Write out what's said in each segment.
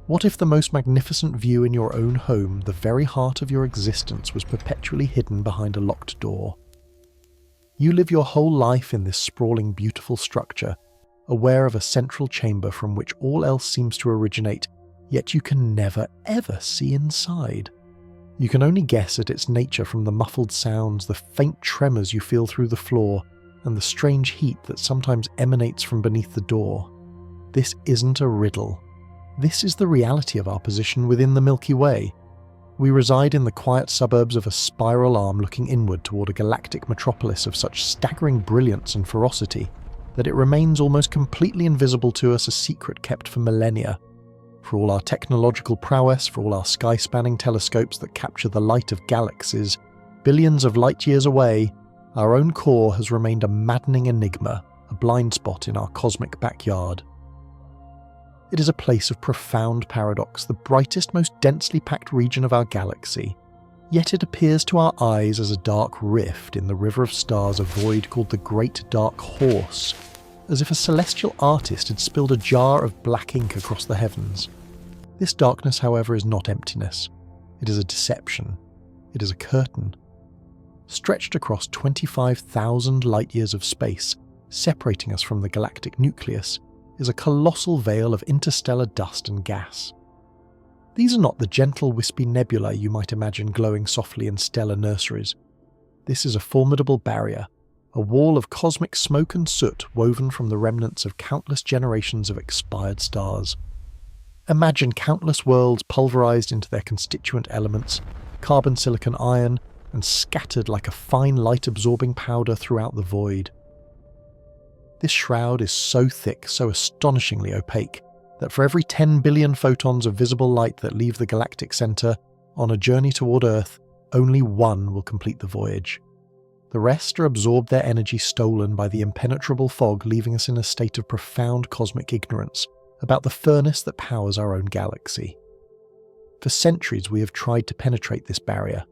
What if the most magnificent view in your own home, the very heart of your existence, was perpetually hidden behind a locked door? You live your whole life in this sprawling, beautiful structure, aware of a central chamber from which all else seems to originate, yet you can never, ever see inside. You can only guess at its nature from the muffled sounds, the faint tremors you feel through the floor, and the strange heat that sometimes emanates from beneath the door. This isn't a riddle. This is the reality of our position within the Milky Way. We reside in the quiet suburbs of a spiral arm looking inward toward a galactic metropolis of such staggering brilliance and ferocity that it remains almost completely invisible to us, a secret kept for millennia. For all our technological prowess, for all our sky-spanning telescopes that capture the light of galaxies, billions of light-years away, our own core has remained a maddening enigma, a blind spot in our cosmic backyard. It is a place of profound paradox, the brightest, most densely packed region of our galaxy. Yet it appears to our eyes as a dark rift in the river of stars, a void called the Great Dark Horse, as if a celestial artist had spilled a jar of black ink across the heavens. This darkness, however, is not emptiness. It is a deception. It is a curtain. Stretched across 25,000 light-years of space, separating us from the galactic nucleus, is a colossal veil of interstellar dust and gas. These are not the gentle, wispy nebulae you might imagine glowing softly in stellar nurseries. This is a formidable barrier, a wall of cosmic smoke and soot woven from the remnants of countless generations of expired stars. Imagine countless worlds pulverized into their constituent elements, carbon, silicon, iron, and scattered like a fine light-absorbing powder throughout the void. This shroud is so thick, so astonishingly opaque, that for every 10 billion photons of visible light that leave the galactic center on a journey toward Earth, only one will complete the voyage. The rest are absorbed, their energy stolen by the impenetrable fog, leaving us in a state of profound cosmic ignorance about the furnace that powers our own galaxy. For centuries we have tried to penetrate this barrier.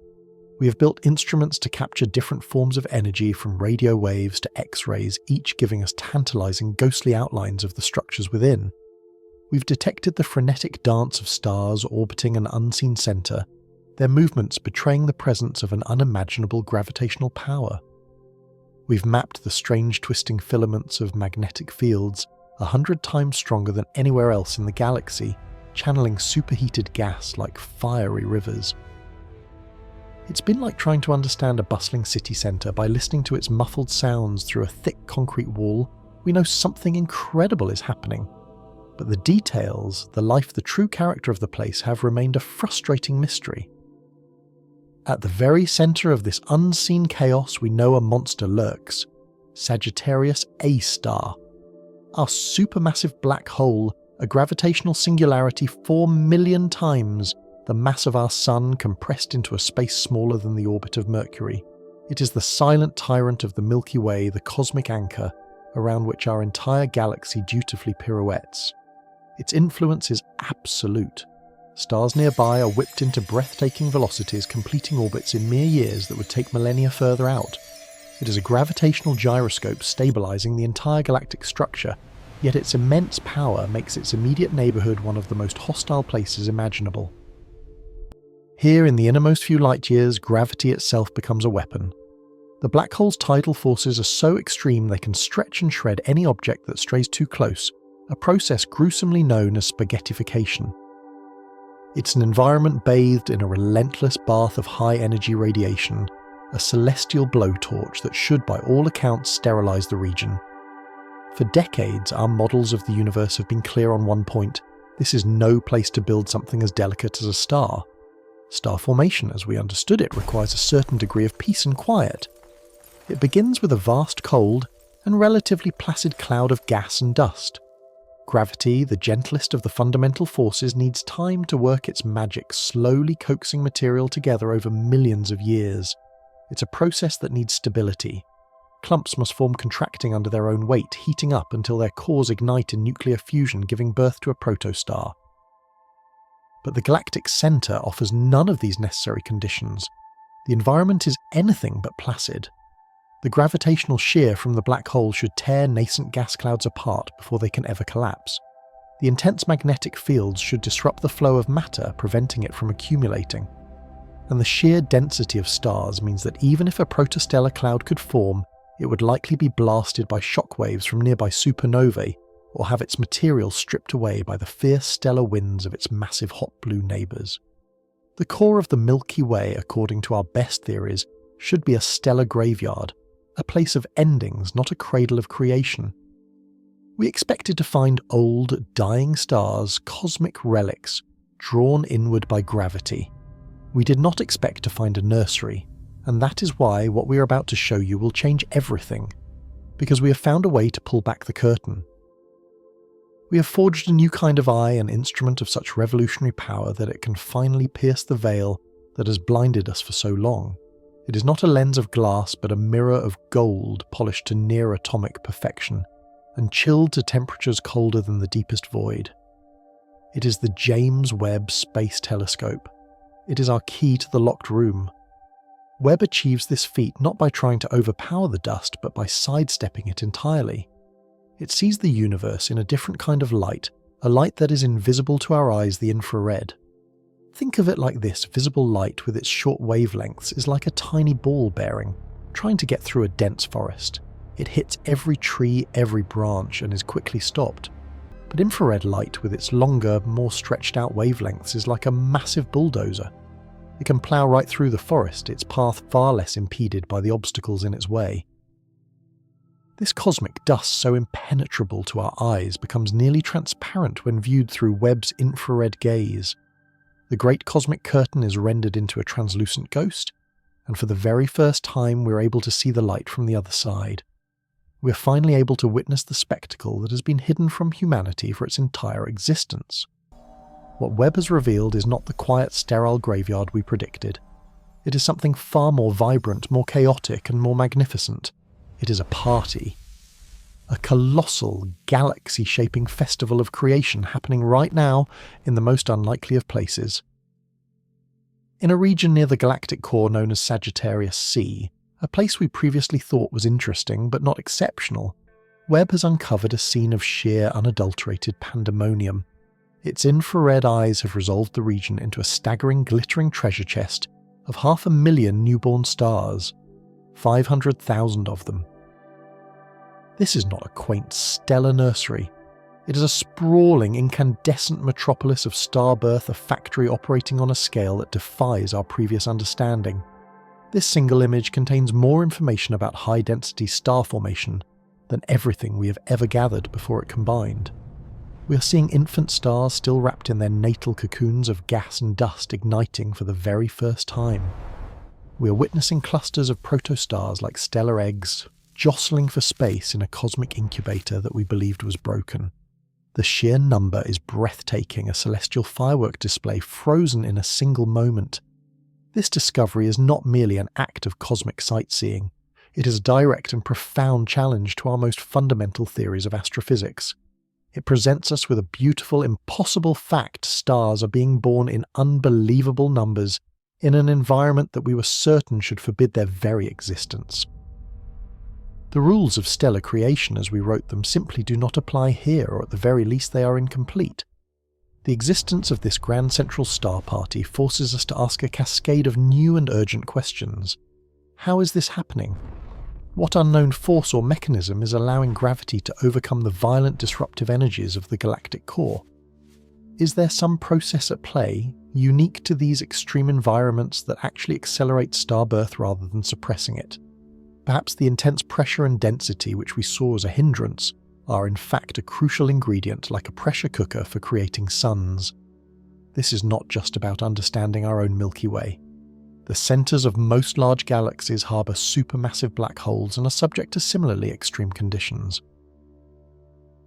We have built instruments to capture different forms of energy, from radio waves to X-rays, each giving us tantalizing, ghostly outlines of the structures within. We've detected the frenetic dance of stars orbiting an unseen center, their movements betraying the presence of an unimaginable gravitational power. We've mapped the strange twisting filaments of magnetic fields, 100 times stronger than anywhere else in the galaxy, channeling superheated gas like fiery rivers. It's been like trying to understand a bustling city centre by listening to its muffled sounds through a thick concrete wall. We know something incredible is happening, but the details, the life, the true character of the place have remained a frustrating mystery. At the very centre of this unseen chaos we know a monster lurks, Sagittarius A star. Our supermassive black hole, a gravitational singularity 4 million times the mass of our Sun compressed into a space smaller than the orbit of Mercury. It is the silent tyrant of the Milky Way, the cosmic anchor, around which our entire galaxy dutifully pirouettes. Its influence is absolute. Stars nearby are whipped into breathtaking velocities, completing orbits in mere years that would take millennia further out. It is a gravitational gyroscope stabilizing the entire galactic structure, yet its immense power makes its immediate neighborhood one of the most hostile places imaginable. Here, in the innermost few light-years, gravity itself becomes a weapon. The black hole's tidal forces are so extreme they can stretch and shred any object that strays too close, a process gruesomely known as spaghettification. It's an environment bathed in a relentless bath of high-energy radiation, a celestial blowtorch that should, by all accounts, sterilize the region. For decades, our models of the universe have been clear on one point: this is no place to build something as delicate as a star. Star formation, as we understood it, requires a certain degree of peace and quiet. It begins with a vast cold and relatively placid cloud of gas and dust. Gravity, the gentlest of the fundamental forces, needs time to work its magic, slowly coaxing material together over millions of years. It's a process that needs stability. Clumps must form, contracting under their own weight, heating up until their cores ignite in nuclear fusion, giving birth to a protostar. But the galactic center offers none of these necessary conditions. The environment is anything but placid. The gravitational shear from the black hole should tear nascent gas clouds apart before they can ever collapse. The intense magnetic fields should disrupt the flow of matter, preventing it from accumulating. And the sheer density of stars means that even if a protostellar cloud could form, it would likely be blasted by shockwaves from nearby supernovae, or have its material stripped away by the fierce stellar winds of its massive hot blue neighbours. The core of the Milky Way, according to our best theories, should be a stellar graveyard, a place of endings, not a cradle of creation. We expected to find old, dying stars, cosmic relics, drawn inward by gravity. We did not expect to find a nursery, and that is why what we are about to show you will change everything, because we have found a way to pull back the curtain. We have forged a new kind of eye, an instrument of such revolutionary power that it can finally pierce the veil that has blinded us for so long. It is not a lens of glass, but a mirror of gold polished to near atomic perfection, and chilled to temperatures colder than the deepest void. It is the James Webb Space Telescope. It is our key to the locked room. Webb achieves this feat not by trying to overpower the dust, but by sidestepping it entirely. It sees the universe in a different kind of light, a light that is invisible to our eyes, the infrared. Think of it like this: visible light with its short wavelengths is like a tiny ball bearing, trying to get through a dense forest. It hits every tree, every branch, and is quickly stopped. But infrared light with its longer, more stretched out wavelengths is like a massive bulldozer. It can plough right through the forest, its path far less impeded by the obstacles in its way. This cosmic dust, so impenetrable to our eyes, becomes nearly transparent when viewed through Webb's infrared gaze. The great cosmic curtain is rendered into a translucent ghost, and for the very first time we're able to see the light from the other side. We're finally able to witness the spectacle that has been hidden from humanity for its entire existence. What Webb has revealed is not the quiet, sterile graveyard we predicted. It is something far more vibrant, more chaotic, and more magnificent. It is a party. A colossal, galaxy-shaping festival of creation happening right now in the most unlikely of places. In a region near the galactic core known as Sagittarius C, a place we previously thought was interesting but not exceptional, Webb has uncovered a scene of sheer, unadulterated pandemonium. Its infrared eyes have resolved the region into a staggering, glittering treasure chest of 500,000 newborn stars, 500,000 of them. This is not a quaint stellar nursery. It is a sprawling, incandescent metropolis of star birth, a factory operating on a scale that defies our previous understanding. This single image contains more information about high-density star formation than everything we have ever gathered before it combined. We are seeing infant stars still wrapped in their natal cocoons of gas and dust igniting for the very first time. We are witnessing clusters of protostars like stellar eggs, jostling for space in a cosmic incubator that we believed was broken. The sheer number is breathtaking, a celestial firework display frozen in a single moment. This discovery is not merely an act of cosmic sightseeing. It is a direct and profound challenge to our most fundamental theories of astrophysics. It presents us with a beautiful, impossible fact: stars are being born in unbelievable numbers in an environment that we were certain should forbid their very existence. The rules of stellar creation as we wrote them simply do not apply here, or at the very least they are incomplete. The existence of this grand central star party forces us to ask a cascade of new and urgent questions. How is this happening? What unknown force or mechanism is allowing gravity to overcome the violent disruptive energies of the galactic core? Is there some process at play, unique to these extreme environments, that actually accelerates star birth rather than suppressing it? Perhaps the intense pressure and density which we saw as a hindrance are in fact a crucial ingredient, like a pressure cooker for creating suns. This is not just about understanding our own Milky Way. The centres of most large galaxies harbour supermassive black holes and are subject to similarly extreme conditions.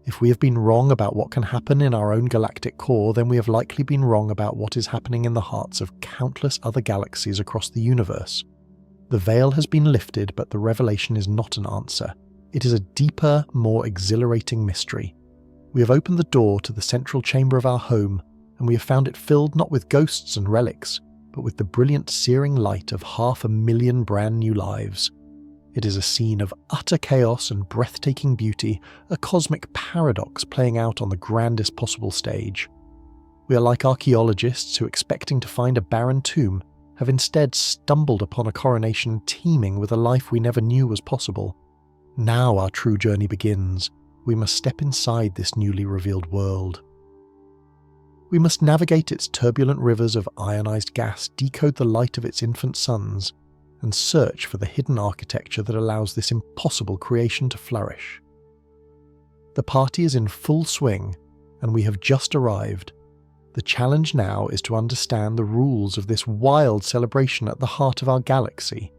If we have been wrong about what can happen in our own galactic core, then we have likely been wrong about what is happening in the hearts of countless other galaxies across the universe. The veil has been lifted, but the revelation is not an answer. It is a deeper, more exhilarating mystery. We have opened the door to the central chamber of our home, and we have found it filled not with ghosts and relics, but with the brilliant, searing light of 500,000 brand new lives. It is a scene of utter chaos and breathtaking beauty, a cosmic paradox playing out on the grandest possible stage. We are like archaeologists who, expecting to find a barren tomb, have instead stumbled upon a coronation teeming with a life we never knew was possible. Now our true journey begins. We must step inside this newly revealed world. We must navigate its turbulent rivers of ionized gas, decode the light of its infant suns, and search for the hidden architecture that allows this impossible creation to flourish. The party is in full swing, and we have just arrived. The challenge now is to understand the rules of this wild celebration at the heart of our galaxy,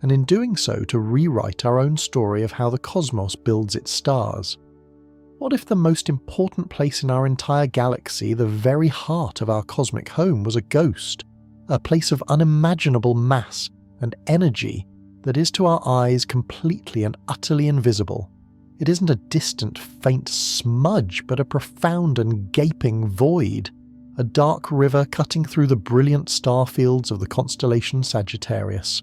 and in doing so to rewrite our own story of how the cosmos builds its stars. What if the most important place in our entire galaxy, the very heart of our cosmic home, was a ghost, a place of unimaginable mass and energy that is to our eyes completely and utterly invisible? It isn't a distant, faint smudge, but a profound and gaping void, a dark river cutting through the brilliant star fields of the constellation Sagittarius.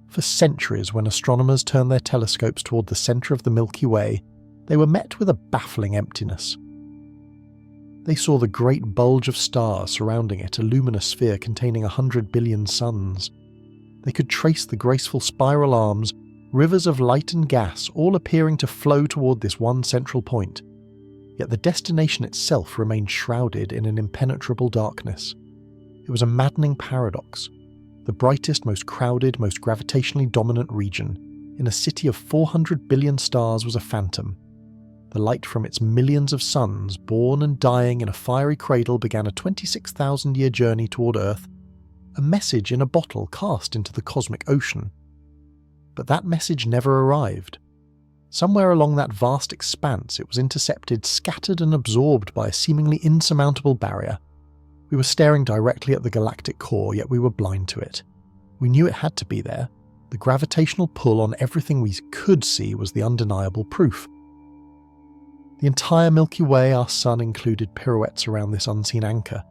For centuries, when astronomers turned their telescopes toward the centre of the Milky Way, they were met with a baffling emptiness. They saw the great bulge of stars surrounding it, a luminous sphere containing 100 billion suns. They could trace the graceful spiral arms, rivers of light and gas, all appearing to flow toward this one central point. Yet the destination itself remained shrouded in an impenetrable darkness. It was a maddening paradox. The brightest, most crowded, most gravitationally dominant region, in a city of 400 billion stars, was a phantom. The light from its millions of suns, born and dying in a fiery cradle, began a 26,000-year journey toward Earth, a message in a bottle cast into the cosmic ocean. But that message never arrived. Somewhere along that vast expanse it was intercepted, scattered and absorbed by a seemingly insurmountable barrier. We were staring directly at the galactic core, yet we were blind to it. We knew it had to be there. The gravitational pull on everything we could see was the undeniable proof. The entire Milky Way, our sun included, pirouettes around this unseen anchor,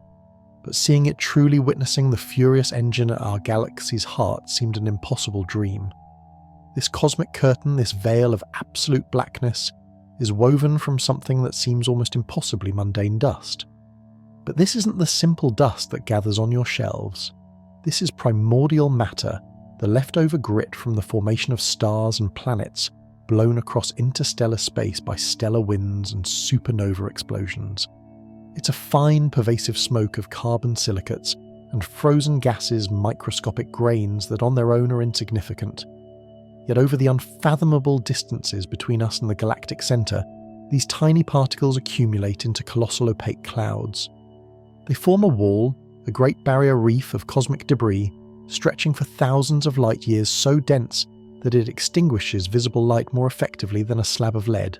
but seeing it, truly witnessing the furious engine at our galaxy's heart, seemed an impossible dream. This cosmic curtain, this veil of absolute blackness, is woven from something that seems almost impossibly mundane dust. But this isn't the simple dust that gathers on your shelves. This is primordial matter, the leftover grit from the formation of stars and planets, blown across interstellar space by stellar winds and supernova explosions. It's a fine, pervasive smoke of carbon silicates and frozen gases, microscopic grains that on their own are insignificant. Yet over the unfathomable distances between us and the galactic centre, these tiny particles accumulate into colossal opaque clouds. They form a wall, a great barrier reef of cosmic debris, stretching for thousands of light years, so dense that it extinguishes visible light more effectively than a slab of lead.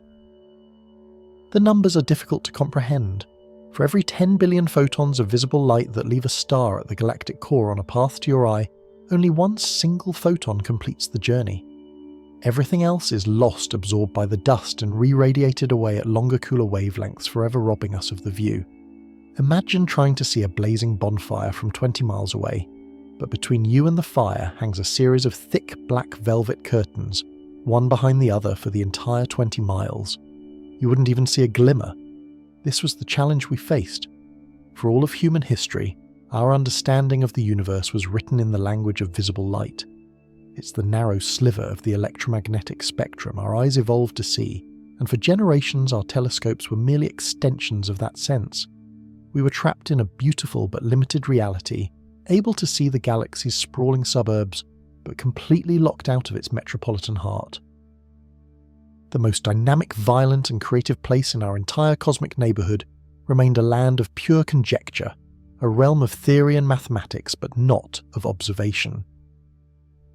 The numbers are difficult to comprehend. For every 10 billion photons of visible light that leave a star at the galactic core on a path to your eye, only one single photon completes the journey. Everything else is lost, absorbed by the dust and re-radiated away at longer, cooler wavelengths, forever robbing us of the view. Imagine trying to see a blazing bonfire from 20 miles away, but between you and the fire hangs a series of thick black velvet curtains, one behind the other for the entire 20 miles. You wouldn't even see a glimmer. This was the challenge we faced. For all of human history, our understanding of the universe was written in the language of visible light. It's the narrow sliver of the electromagnetic spectrum our eyes evolved to see, and for generations our telescopes were merely extensions of that sense. We were trapped in a beautiful but limited reality, able to see the galaxy's sprawling suburbs, but completely locked out of its metropolitan heart. The most dynamic, violent and creative place in our entire cosmic neighbourhood remained a land of pure conjecture, a realm of theory and mathematics, but not of observation.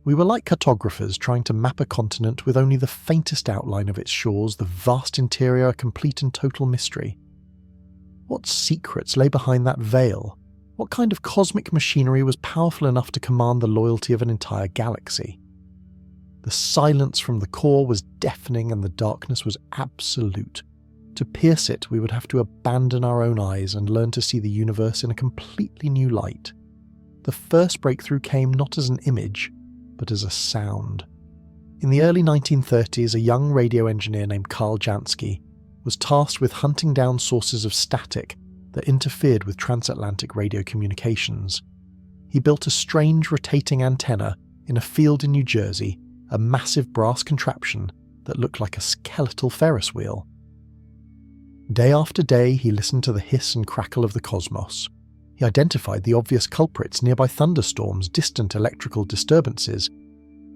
We were like cartographers trying to map a continent with only the faintest outline of its shores, the vast interior a complete and total mystery. What secrets lay behind that veil? What kind of cosmic machinery was powerful enough to command the loyalty of an entire galaxy? The silence from the core was deafening and the darkness was absolute. To pierce it, we would have to abandon our own eyes and learn to see the universe in a completely new light. The first breakthrough came not as an image, but as a sound. In the early 1930s, a young radio engineer named Karl Jansky was tasked with hunting down sources of static that interfered with transatlantic radio communications. He built a strange rotating antenna in a field in New Jersey, a massive brass contraption that looked like a skeletal Ferris wheel. Day after day, he listened to the hiss and crackle of the cosmos. He identified the obvious culprits: nearby thunderstorms, distant electrical disturbances.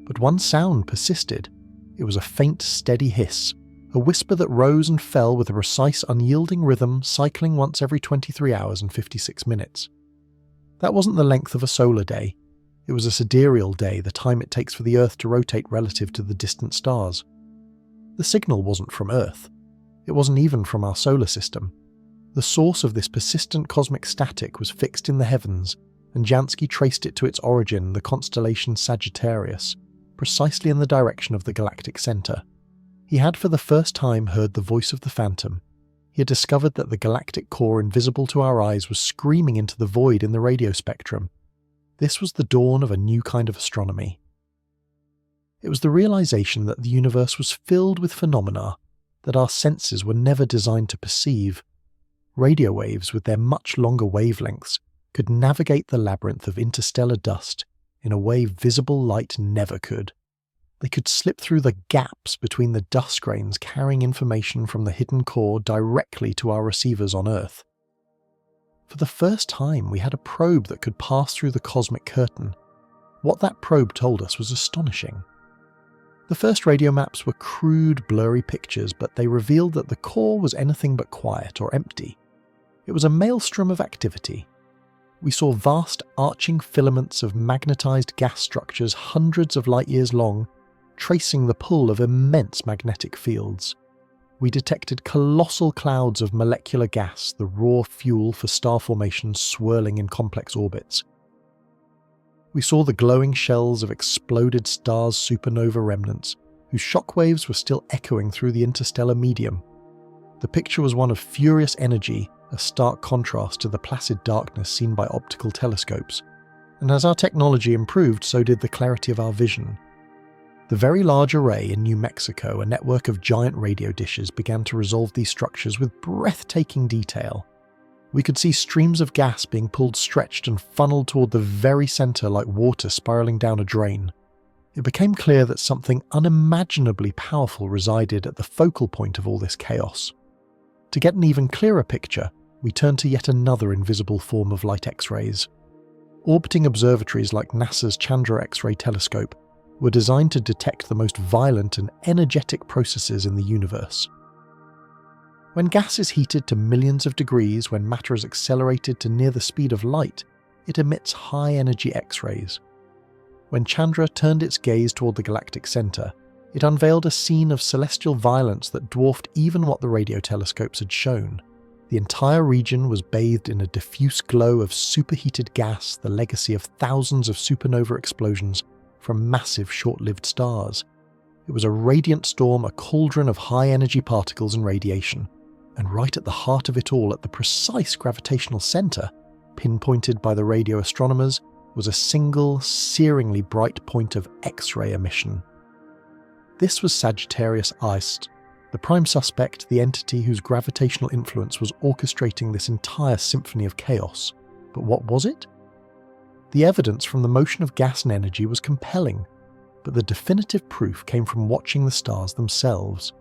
But one sound persisted. It was a faint, steady hiss, a whisper that rose and fell with a precise, unyielding rhythm, cycling once every 23 hours and 56 minutes. That wasn't the length of a solar day. It was a sidereal day, the time it takes for the Earth to rotate relative to the distant stars. The signal wasn't from Earth. It wasn't even from our solar system. The source of this persistent cosmic static was fixed in the heavens, and Jansky traced it to its origin, the constellation Sagittarius, precisely in the direction of the galactic centre. He had for the first time heard the voice of the phantom. He had discovered that the galactic core invisible to our eyes was screaming into the void in the radio spectrum. This was the dawn of a new kind of astronomy. It was the realization that the universe was filled with phenomena that our senses were never designed to perceive. Radio waves, with their much longer wavelengths, could navigate the labyrinth of interstellar dust in a way visible light never could. They could slip through the gaps between the dust grains, carrying information from the hidden core directly to our receivers on Earth. For the first time, we had a probe that could pass through the cosmic curtain. What that probe told us was astonishing. The first radio maps were crude, blurry pictures, but they revealed that the core was anything but quiet or empty. It was a maelstrom of activity. We saw vast, arching filaments of magnetized gas structures hundreds of light years long, tracing the pull of immense magnetic fields. We detected colossal clouds of molecular gas, the raw fuel for star formation swirling in complex orbits. We saw the glowing shells of exploded stars' supernova remnants, whose shockwaves were still echoing through the interstellar medium. The picture was one of furious energy, a stark contrast to the placid darkness seen by optical telescopes. And as our technology improved, so did the clarity of our vision. The Very Large Array in New Mexico, a network of giant radio dishes, began to resolve these structures with breathtaking detail. We could see streams of gas being pulled, stretched, and funneled toward the very center like water spiraling down a drain. It became clear that something unimaginably powerful resided at the focal point of all this chaos. To get an even clearer picture, we turned to yet another invisible form of light X-rays. Orbiting observatories like NASA's Chandra X-ray telescope were designed to detect the most violent and energetic processes in the universe. When gas is heated to millions of degrees, when matter is accelerated to near the speed of light, it emits high-energy X-rays. When Chandra turned its gaze toward the galactic center, it unveiled a scene of celestial violence that dwarfed even what the radio telescopes had shown. The entire region was bathed in a diffuse glow of superheated gas, the legacy of thousands of supernova explosions from massive short-lived stars. It was a radiant storm, a cauldron of high-energy particles and radiation. And right at the heart of it all, at the precise gravitational center, pinpointed by the radio astronomers, was a single, searingly bright point of X-ray emission. This was Sagittarius A, the prime suspect, the entity whose gravitational influence was orchestrating this entire symphony of chaos. But what was it? The evidence from the motion of gas and energy was compelling, but the definitive proof came from watching the stars themselves.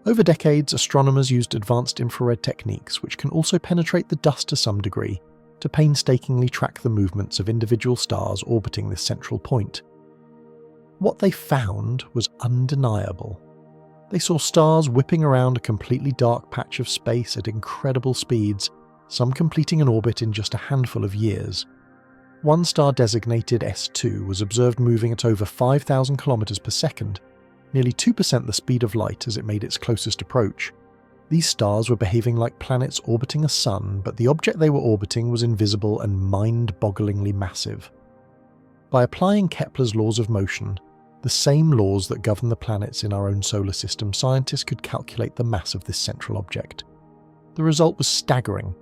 Over decades, astronomers used advanced infrared techniques, which can also penetrate the dust to some degree, to painstakingly track the movements of individual stars orbiting this central point. What they found was undeniable. They saw stars whipping around a completely dark patch of space at incredible speeds, some completing an orbit in just a handful of years. One star designated S2 was observed moving at over 5,000 kilometers per second, nearly 2% the speed of light as it made its closest approach. These stars were behaving like planets orbiting a sun, but the object they were orbiting was invisible and mind-bogglingly massive. By applying Kepler's laws of motion, the same laws that govern the planets in our own solar system, scientists could calculate the mass of this central object. The result was staggering.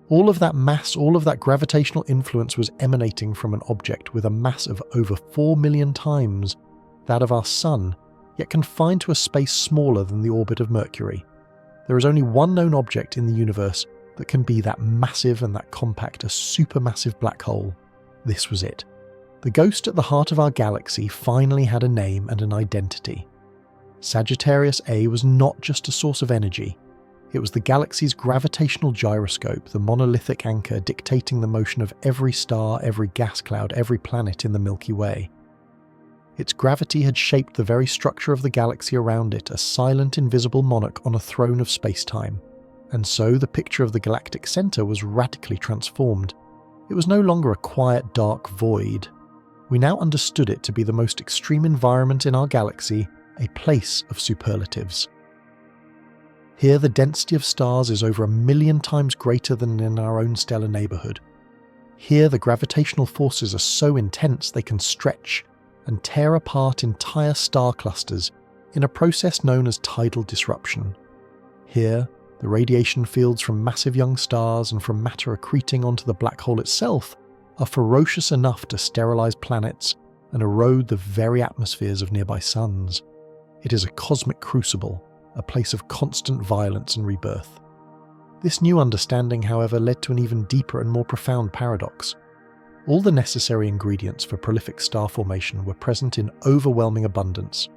All of that mass, all of that gravitational influence was emanating from an object with a mass of over 4 million times that of our Sun, yet confined to a space smaller than the orbit of Mercury. There is only one known object in the universe that can be that massive and that compact, a supermassive black hole. This was it. The ghost at the heart of our galaxy finally had a name and an identity. Sagittarius A was not just a source of energy. It was the galaxy's gravitational gyroscope, the monolithic anchor dictating the motion of every star, every gas cloud, every planet in the Milky Way. Its gravity had shaped the very structure of the galaxy around it, a silent, invisible monarch on a throne of space-time. And so the picture of the galactic centre was radically transformed. It was no longer a quiet, dark void. We now understood it to be the most extreme environment in our galaxy, a place of superlatives. Here the density of stars is over 1 million times greater than in our own stellar neighbourhood. Here the gravitational forces are so intense they can stretch and tear apart entire star clusters in a process known as tidal disruption. Here, the radiation fields from massive young stars and from matter accreting onto the black hole itself are ferocious enough to sterilize planets and erode the very atmospheres of nearby suns. It is a cosmic crucible, a place of constant violence and rebirth. This new understanding, however, led to an even deeper and more profound paradox. All the necessary ingredients for prolific star formation were present in overwhelming abundance.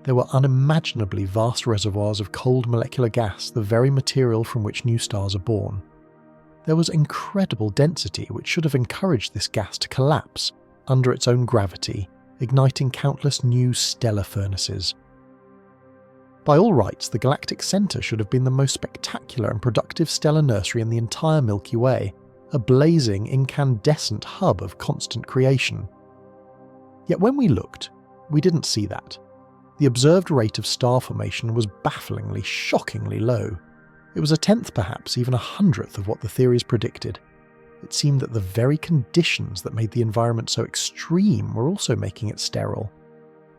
There were unimaginably vast reservoirs of cold molecular gas, the very material from which new stars are born. There was incredible density which should have encouraged this gas to collapse under its own gravity, igniting countless new stellar furnaces. By all rights, the galactic centre should have been the most spectacular and productive stellar nursery in the entire Milky Way, a blazing, incandescent hub of constant creation. Yet when we looked, we didn't see that. The observed rate of star formation was bafflingly, shockingly low. It was 1/10, perhaps even 100th of what the theories predicted. It seemed that the very conditions that made the environment so extreme were also making it sterile.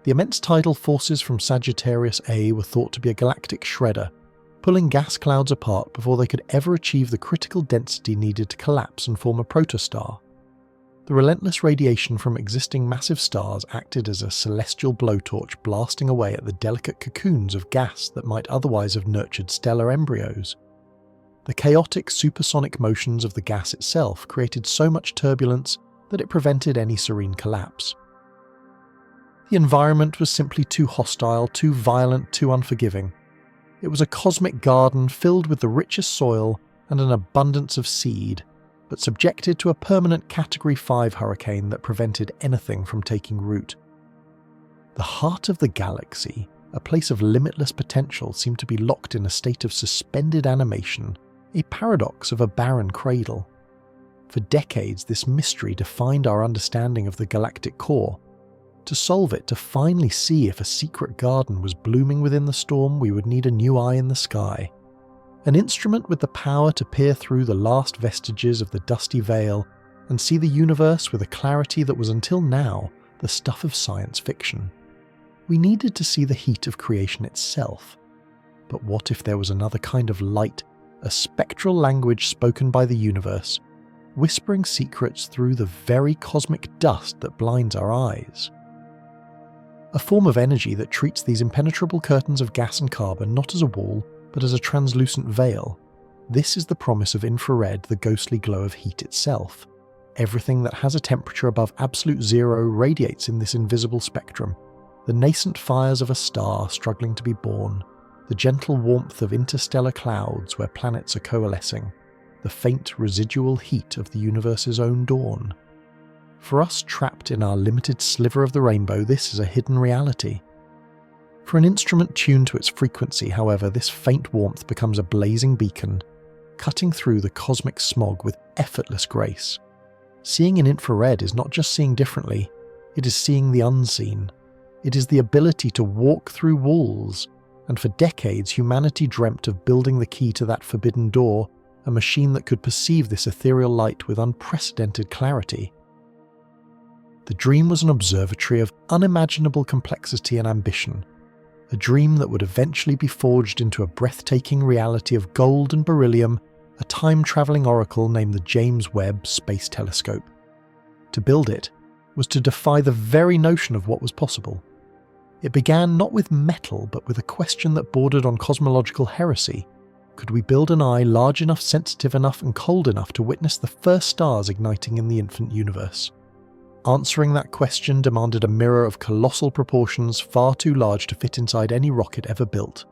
The immense tidal forces from Sagittarius A were thought to be a galactic shredder, pulling gas clouds apart before they could ever achieve the critical density needed to collapse and form a protostar. The relentless radiation from existing massive stars acted as a celestial blowtorch blasting away at the delicate cocoons of gas that might otherwise have nurtured stellar embryos. The chaotic supersonic motions of the gas itself created so much turbulence that it prevented any serene collapse. The environment was simply too hostile, too violent, too unforgiving. It was a cosmic garden filled with the richest soil and an abundance of seed, but subjected to a permanent Category 5 hurricane that prevented anything from taking root. The heart of the galaxy, a place of limitless potential, seemed to be locked in a state of suspended animation, a paradox of a barren cradle. For decades, this mystery defined our understanding of the galactic core. To solve it, to finally see if a secret garden was blooming within the storm, we would need a new eye in the sky. An instrument with the power to peer through the last vestiges of the dusty veil and see the universe with a clarity that was until now the stuff of science fiction. We needed to see the heat of creation itself. But what if there was another kind of light, a spectral language spoken by the universe, whispering secrets through the very cosmic dust that blinds our eyes? A form of energy that treats these impenetrable curtains of gas and carbon not as a wall, but as a translucent veil. This is the promise of infrared, the ghostly glow of heat itself. Everything that has a temperature above absolute zero radiates in this invisible spectrum. The nascent fires of a star struggling to be born, the gentle warmth of interstellar clouds where planets are coalescing, the faint residual heat of the universe's own dawn. For us trapped in our limited sliver of the rainbow, this is a hidden reality. For an instrument tuned to its frequency, however, this faint warmth becomes a blazing beacon, cutting through the cosmic smog with effortless grace. Seeing in infrared is not just seeing differently, it is seeing the unseen. It is the ability to walk through walls, and for decades humanity dreamt of building the key to that forbidden door, a machine that could perceive this ethereal light with unprecedented clarity. The dream was an observatory of unimaginable complexity and ambition, a dream that would eventually be forged into a breathtaking reality of gold and beryllium, a a time-travelling oracle named the James Webb Space Telescope. To build it was to defy the very notion of what was possible. It began not with metal, but with a question that bordered on cosmological heresy. Could we build an eye large enough, sensitive enough, and cold enough to witness the first stars igniting in the infant universe? Answering that question demanded a mirror of colossal proportions, far too large to fit inside any rocket ever built.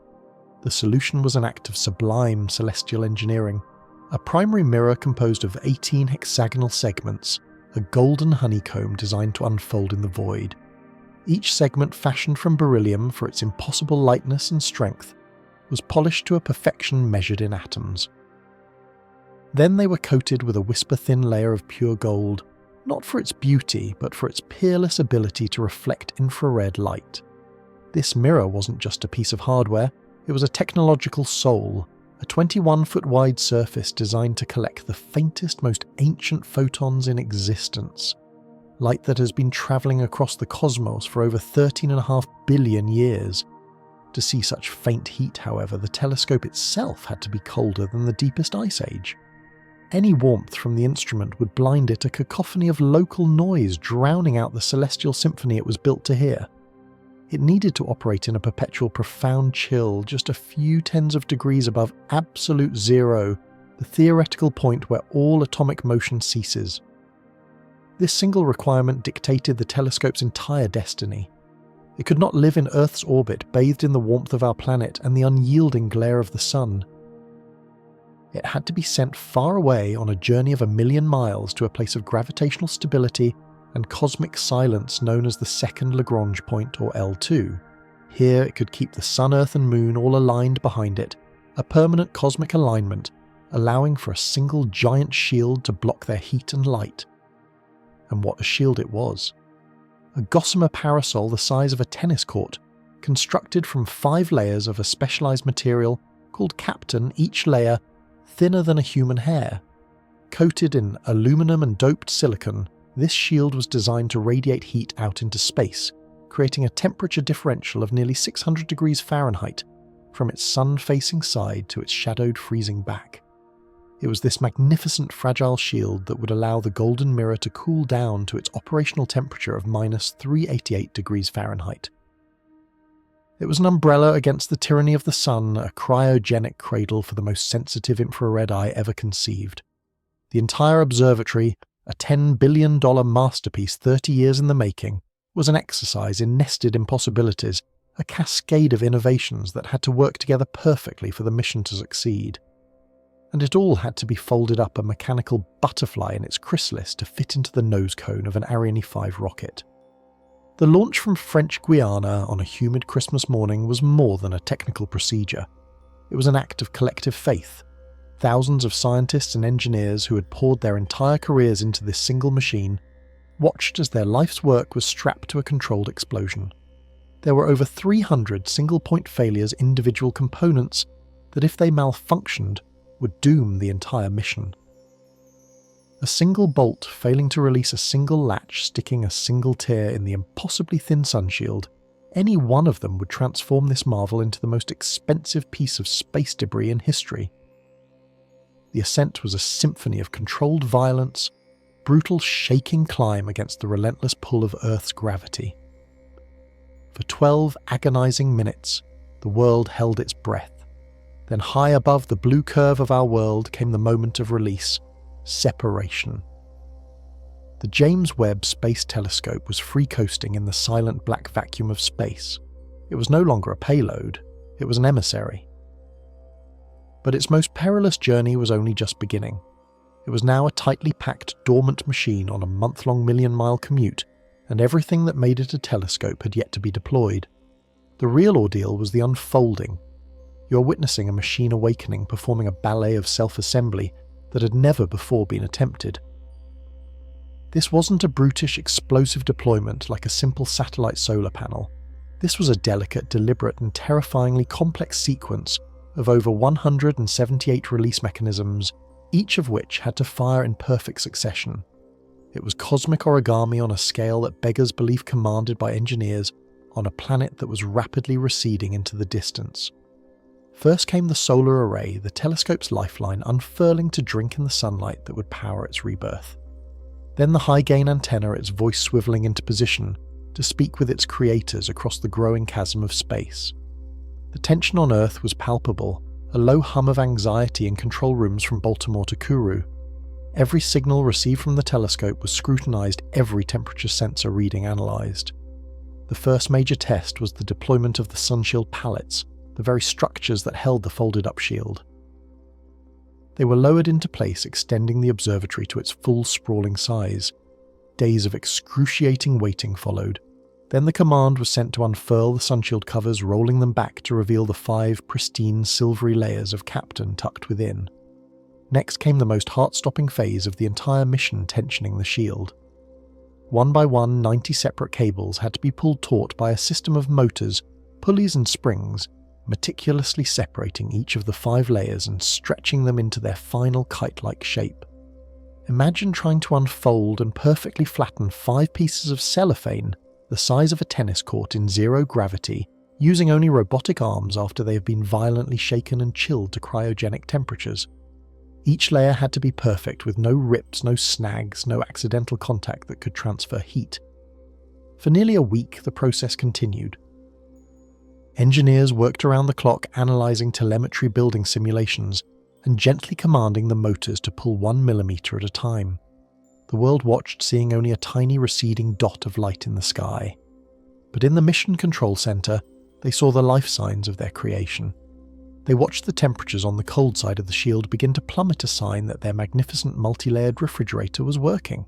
The solution was an act of sublime celestial engineering. A primary mirror composed of 18 hexagonal segments, a golden honeycomb designed to unfold in the void. Each segment, fashioned from beryllium for its impossible lightness and strength, was polished to a perfection measured in atoms. Then they were coated with a whisper-thin layer of pure gold, not for its beauty, but for its peerless ability to reflect infrared light. This mirror wasn't just a piece of hardware, it was a technological soul, a 21-foot-wide surface designed to collect the faintest, most ancient photons in existence. Light that has been travelling across the cosmos for over 13.5 billion years. To see such faint heat, however, the telescope itself had to be colder than the deepest ice age. Any warmth from the instrument would blind it, a cacophony of local noise drowning out the celestial symphony it was built to hear. It needed to operate in a perpetual profound chill, just a few tens of degrees above absolute zero, the theoretical point where all atomic motion ceases. This single requirement dictated the telescope's entire destiny. It could not live in Earth's orbit, bathed in the warmth of our planet and the unyielding glare of the sun. It had to be sent far away on a journey of 1,000,000 miles to a place of gravitational stability and cosmic silence known as the second Lagrange point, or L2. Here it could keep the sun, earth and moon all aligned behind it, a permanent cosmic alignment, allowing for a single giant shield to block their heat and light. And what a shield it was. A gossamer parasol the size of a tennis court, constructed from 5 layers of a specialized material called Captain, each layer thinner than a human hair. Coated in aluminum and doped silicon, this shield was designed to radiate heat out into space, creating a temperature differential of nearly 600 degrees Fahrenheit from its sun-facing side to its shadowed freezing back. It was this magnificent fragile shield that would allow the golden mirror to cool down to its operational temperature of -388 degrees Fahrenheit. It was an umbrella against the tyranny of the sun, a cryogenic cradle for the most sensitive infrared eye ever conceived. The entire observatory, a $10 billion masterpiece 30 years in the making, was an exercise in nested impossibilities, a cascade of innovations that had to work together perfectly for the mission to succeed. And it all had to be folded up a mechanical butterfly in its chrysalis to fit into the nose cone of an Ariane 5 rocket. The launch from French Guiana on a humid Christmas morning was more than a technical procedure. It was an act of collective faith. Thousands of scientists and engineers who had poured their entire careers into this single machine watched as their life's work was strapped to a controlled explosion. There were over 300 single-point failures, individual components, that if they malfunctioned, would doom the entire mission. A single bolt failing to release a single latch, sticking a single tear in the impossibly thin sunshield, any one of them would transform this marvel into the most expensive piece of space debris in history. The ascent was a symphony of controlled violence, brutal shaking climb against the relentless pull of Earth's gravity. For 12 agonizing minutes, the world held its breath. Then high above the blue curve of our world came the moment of release, separation. The James Webb Space Telescope was free-coasting in the silent black vacuum of space. It was no longer a payload, it was an emissary. But its most perilous journey was only just beginning. It was now a tightly packed, dormant machine on a month-long million-mile commute, and everything that made it a telescope had yet to be deployed. The real ordeal was the unfolding. You are witnessing a machine awakening, performing a ballet of self-assembly that had never before been attempted. This wasn't a brutish, explosive deployment like a simple satellite solar panel. This was a delicate, deliberate, and terrifyingly complex sequence of over 178 release mechanisms, each of which had to fire in perfect succession. It was cosmic origami on a scale that beggars belief, commanded by engineers on a planet that was rapidly receding into the distance. First came the solar array, the telescope's lifeline unfurling to drink in the sunlight that would power its rebirth. Then the high-gain antenna, its voice swiveling into position to speak with its creators across the growing chasm of space. The tension on Earth was palpable, a low hum of anxiety in control rooms from Baltimore to Kourou. Every signal received from the telescope was scrutinized, every temperature sensor reading analyzed. The first major test was the deployment of the sunshield pallets, the very structures that held the folded-up shield. They were lowered into place, extending the observatory to its full sprawling size. Days of excruciating waiting followed. Then the command was sent to unfurl the sunshield covers, rolling them back to reveal the 5 pristine silvery layers of Captain tucked within. Next came the most heart-stopping phase of the entire mission, tensioning the shield. One by one, 90 separate cables had to be pulled taut by a system of motors, pulleys and springs, meticulously separating each of the 5 layers and stretching them into their final kite-like shape. Imagine trying to unfold and perfectly flatten 5 pieces of cellophane the size of a tennis court in zero gravity, using only robotic arms after they have been violently shaken and chilled to cryogenic temperatures. Each layer had to be perfect, with no rips, no snags, no accidental contact that could transfer heat. For nearly a week, the process continued. Engineers worked around the clock analysing telemetry building simulations and gently commanding the motors to pull 1 millimeter at a time. The world watched, seeing only a tiny receding dot of light in the sky. But in the Mission Control Center, they saw the life signs of their creation. They watched the temperatures on the cold side of the shield begin to plummet, a sign that their magnificent multi-layered refrigerator was working.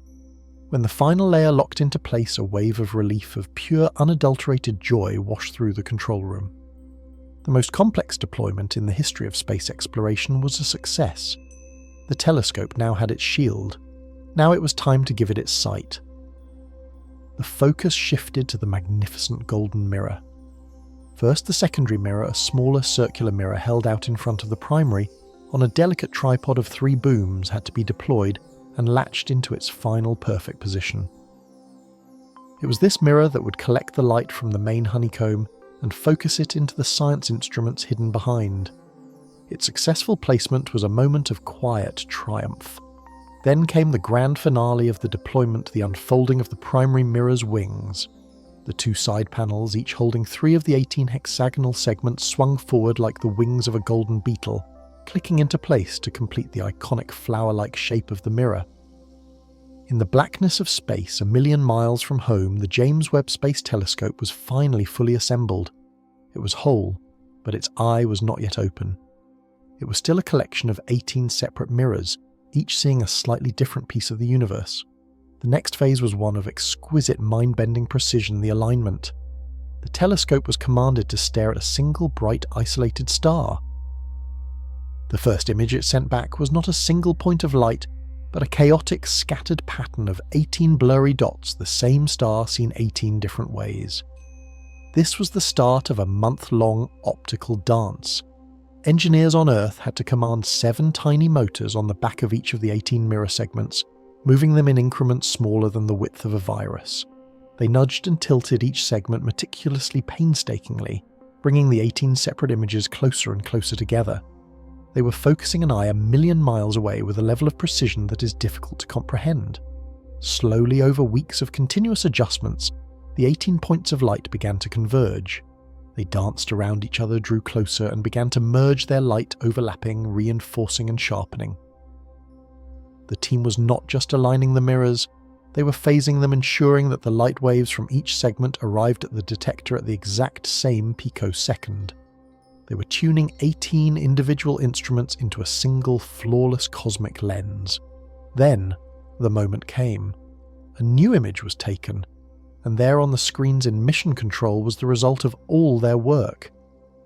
When the final layer locked into place, a wave of relief, of pure, unadulterated joy washed through the control room. The most complex deployment in the history of space exploration was a success. The telescope now had its shield. Now it was time to give it its sight. The focus shifted to the magnificent golden mirror. First, the secondary mirror, a smaller circular mirror held out in front of the primary, on a delicate tripod of 3 booms, had to be deployed and latched into its final perfect position. It was this mirror that would collect the light from the main honeycomb and focus it into the science instruments hidden behind. Its successful placement was a moment of quiet triumph. Then came the grand finale of the deployment, the unfolding of the primary mirror's wings. The 2 side panels, each holding 3 of the 18 hexagonal segments, swung forward like the wings of a golden beetle, clicking into place to complete the iconic flower-like shape of the mirror. In the blackness of space, 1,000,000 miles from home, the James Webb Space Telescope was finally fully assembled. It was whole, but its eye was not yet open. It was still a collection of 18 separate mirrors, each seeing a slightly different piece of the universe. The next phase was one of exquisite mind-bending precision, the alignment. The telescope was commanded to stare at a single bright, isolated star. The first image it sent back was not a single point of light, but a chaotic, scattered pattern of 18 blurry dots, the same star seen 18 different ways. This was the start of a month-long optical dance. Engineers on Earth had to command 7 tiny motors on the back of each of the 18 mirror segments, moving them in increments smaller than the width of a virus. They nudged and tilted each segment meticulously, painstakingly, bringing the 18 separate images closer and closer together. They were focusing an eye 1,000,000 miles away with a level of precision that is difficult to comprehend. Slowly, over weeks of continuous adjustments, the 18 points of light began to converge. They danced around each other, drew closer, and began to merge their light, overlapping, reinforcing and sharpening. The team was not just aligning the mirrors, they were phasing them, ensuring that the light waves from each segment arrived at the detector at the exact same picosecond. They were tuning 18 individual instruments into a single, flawless cosmic lens. Then, the moment came. A new image was taken, and there on the screens in Mission Control was the result of all their work.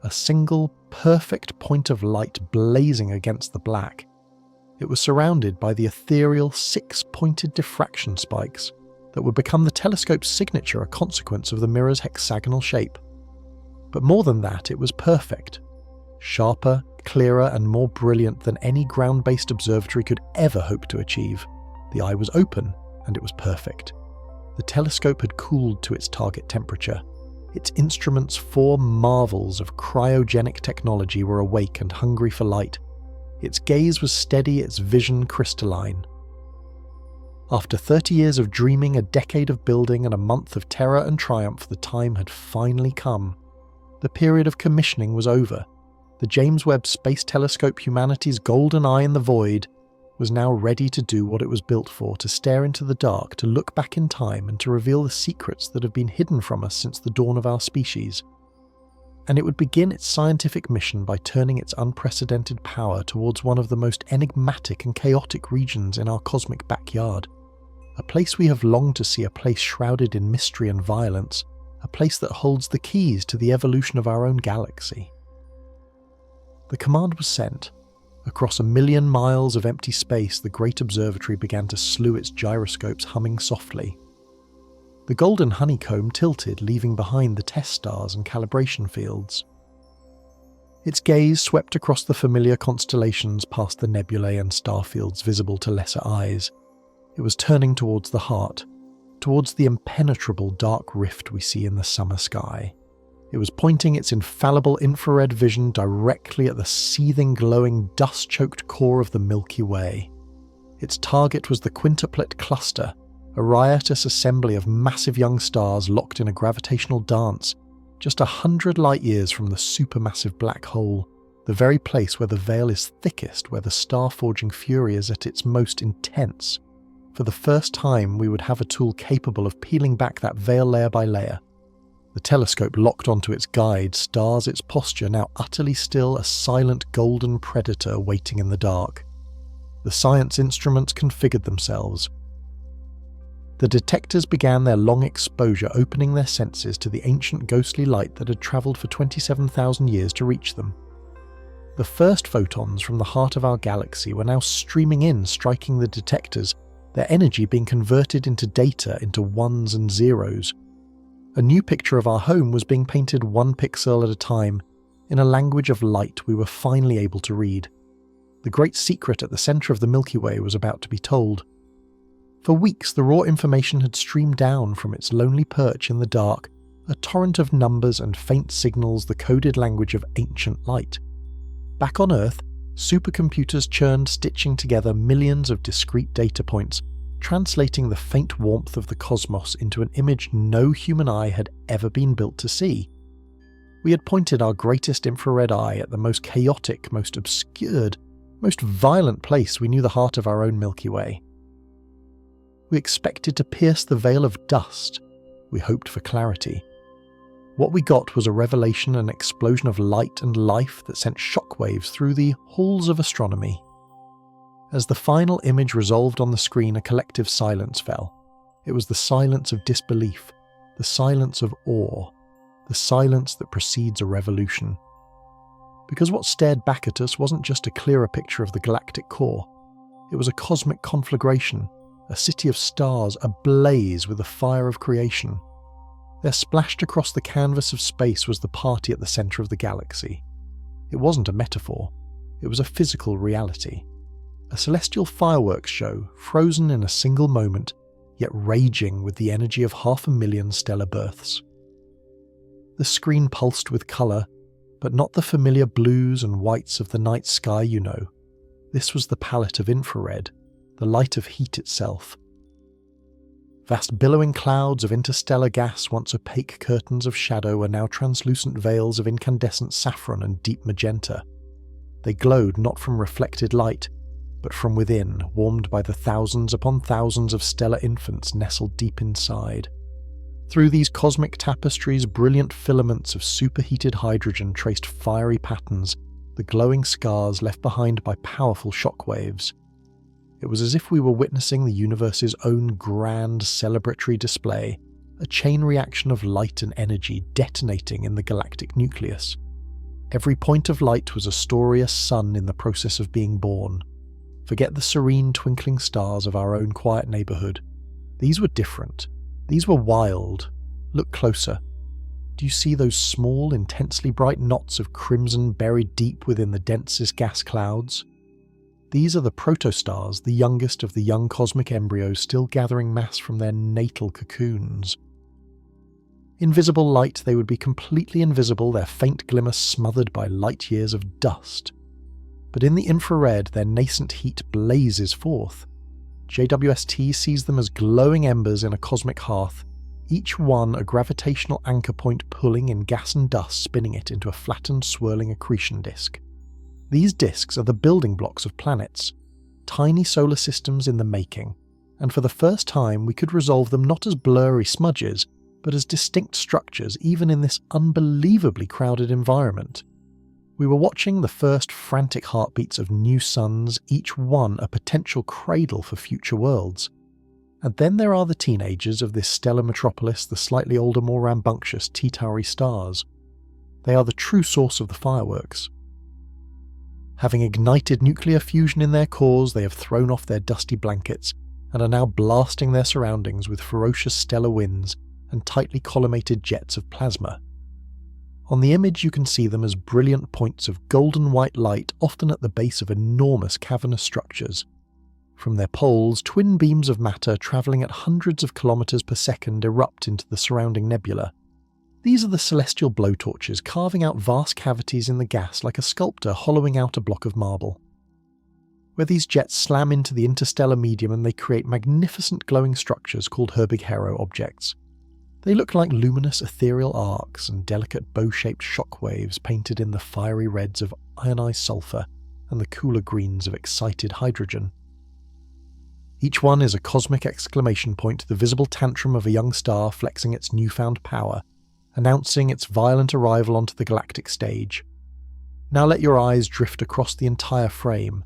A single, perfect point of light blazing against the black. It was surrounded by the ethereal 6-pointed diffraction spikes that would become the telescope's signature, a consequence of the mirror's hexagonal shape. But more than that, it was perfect. Sharper, clearer, and more brilliant than any ground-based observatory could ever hope to achieve. The eye was open, and it was perfect. The telescope had cooled to its target temperature. Its instruments, 4 marvels of cryogenic technology, were awake and hungry for light. Its gaze was steady, its vision crystalline. After 30 years of dreaming, a decade of building, and a month of terror and triumph, the time had finally come. The period of commissioning was over. The James Webb Space Telescope, humanity's golden eye in the void, was now ready to do what it was built for, to stare into the dark, to look back in time, and to reveal the secrets that have been hidden from us since the dawn of our species. And it would begin its scientific mission by turning its unprecedented power towards one of the most enigmatic and chaotic regions in our cosmic backyard. A place we have longed to see, a place shrouded in mystery and violence, a place that holds the keys to the evolution of our own galaxy. The command was sent. Across 1,000,000 miles of empty space, the great observatory began to slew its gyroscopes, humming softly. The golden honeycomb tilted, leaving behind the test stars and calibration fields. Its gaze swept across the familiar constellations, past the nebulae and star fields visible to lesser eyes. It was turning towards the heart, towards the impenetrable dark rift we see in the summer sky. It was pointing its infallible infrared vision directly at the seething, glowing, dust-choked core of the Milky Way. Its target was the quintuplet cluster, a riotous assembly of massive young stars locked in a gravitational dance, just 100 light-years from the supermassive black hole, the very place where the veil is thickest, where the star-forging fury is at its most intense. For the first time, we would have a tool capable of peeling back that veil layer by layer. The telescope locked onto its guide, stars its posture, now utterly still, a silent golden predator waiting in the dark. The science instruments configured themselves. The detectors began their long exposure, opening their senses to the ancient ghostly light that had travelled for 27,000 years to reach them. The first photons from the heart of our galaxy were now streaming in, striking the detectors, their energy being converted into data, into ones and zeros. A new picture of our home was being painted 1 pixel at a time, in a language of light we were finally able to read. The great secret at the centre of the Milky Way was about to be told. For weeks the raw information had streamed down from its lonely perch in the dark, a torrent of numbers and faint signals, the coded language of ancient light. Back on Earth, supercomputers churned, stitching together millions of discrete data points, translating the faint warmth of the cosmos into an image no human eye had ever been built to see. We had pointed our greatest infrared eye at the most chaotic, most obscured, most violent place we knew, the heart of our own Milky Way. We expected to pierce the veil of dust. We hoped for clarity. What we got was a revelation, an explosion of light and life that sent shockwaves through the halls of astronomy. As the final image resolved on the screen, a collective silence fell. It was the silence of disbelief, the silence of awe, the silence that precedes a revolution. Because what stared back at us wasn't just a clearer picture of the galactic core. It was a cosmic conflagration, a city of stars ablaze with the fire of creation. There, splashed across the canvas of space, was the party at the centre of the galaxy. It wasn't a metaphor, it was a physical reality. A celestial fireworks show, frozen in a single moment, yet raging with the energy of 500,000 stellar births. The screen pulsed with colour, but not the familiar blues and whites of the night sky you know. This was the palette of infrared, the light of heat itself. Vast billowing clouds of interstellar gas, once opaque curtains of shadow, were now translucent veils of incandescent saffron and deep magenta. They glowed not from reflected light, but from within, warmed by the thousands upon thousands of stellar infants nestled deep inside. Through these cosmic tapestries, brilliant filaments of superheated hydrogen traced fiery patterns, the glowing scars left behind by powerful shockwaves. It was as if we were witnessing the universe's own grand celebratory display, a chain reaction of light and energy detonating in the galactic nucleus. Every point of light was a story, a sun in the process of being born. Forget the serene twinkling stars of our own quiet neighbourhood. These were different. These were wild. Look closer. Do you see those small, intensely bright knots of crimson buried deep within the densest gas clouds? These are the protostars, the youngest of the young cosmic embryos still gathering mass from their natal cocoons. In visible light, they would be completely invisible, their faint glimmer smothered by light years of dust. But in the infrared, their nascent heat blazes forth. JWST sees them as glowing embers in a cosmic hearth, each one a gravitational anchor point pulling in gas and dust, spinning it into a flattened, swirling accretion disk. These disks are the building blocks of planets, tiny solar systems in the making, and for the first time we could resolve them not as blurry smudges, but as distinct structures even in this unbelievably crowded environment. We were watching the first frantic heartbeats of new suns, each one a potential cradle for future worlds. And then there are the teenagers of this stellar metropolis, the slightly older, more rambunctious T-Tauri stars. They are the true source of the fireworks. Having ignited nuclear fusion in their cores, they have thrown off their dusty blankets and are now blasting their surroundings with ferocious stellar winds and tightly collimated jets of plasma. On the image you can see them as brilliant points of golden white light, often at the base of enormous cavernous structures. From their poles, twin beams of matter travelling at hundreds of kilometres per second erupt into the surrounding nebula. These are the celestial blowtorches carving out vast cavities in the gas like a sculptor hollowing out a block of marble. Where these jets slam into the interstellar medium and they create magnificent glowing structures called Herbig-Haro objects. They look like luminous ethereal arcs and delicate bow-shaped shockwaves painted in the fiery reds of ionized sulfur and the cooler greens of excited hydrogen. Each one is a cosmic exclamation point, the visible tantrum of a young star flexing its newfound power, announcing its violent arrival onto the galactic stage. Now let your eyes drift across the entire frame.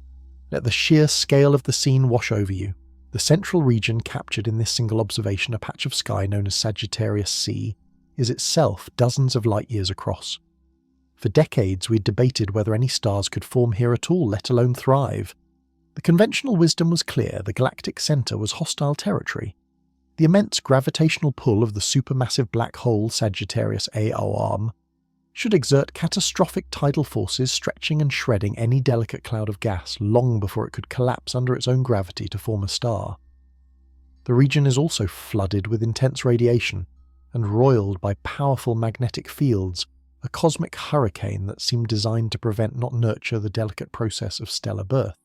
Let the sheer scale of the scene wash over you. The central region captured in this single observation, a patch of sky known as Sagittarius C, is itself dozens of light years across. For decades we debated whether any stars could form here at all, let alone thrive. The conventional wisdom was clear: the galactic centre was hostile territory. The immense gravitational pull of the supermassive black hole Sagittarius A should exert catastrophic tidal forces, stretching and shredding any delicate cloud of gas long before it could collapse under its own gravity to form a star. The region is also flooded with intense radiation and roiled by powerful magnetic fields, a cosmic hurricane that seemed designed to prevent, not nurture, the delicate process of stellar birth.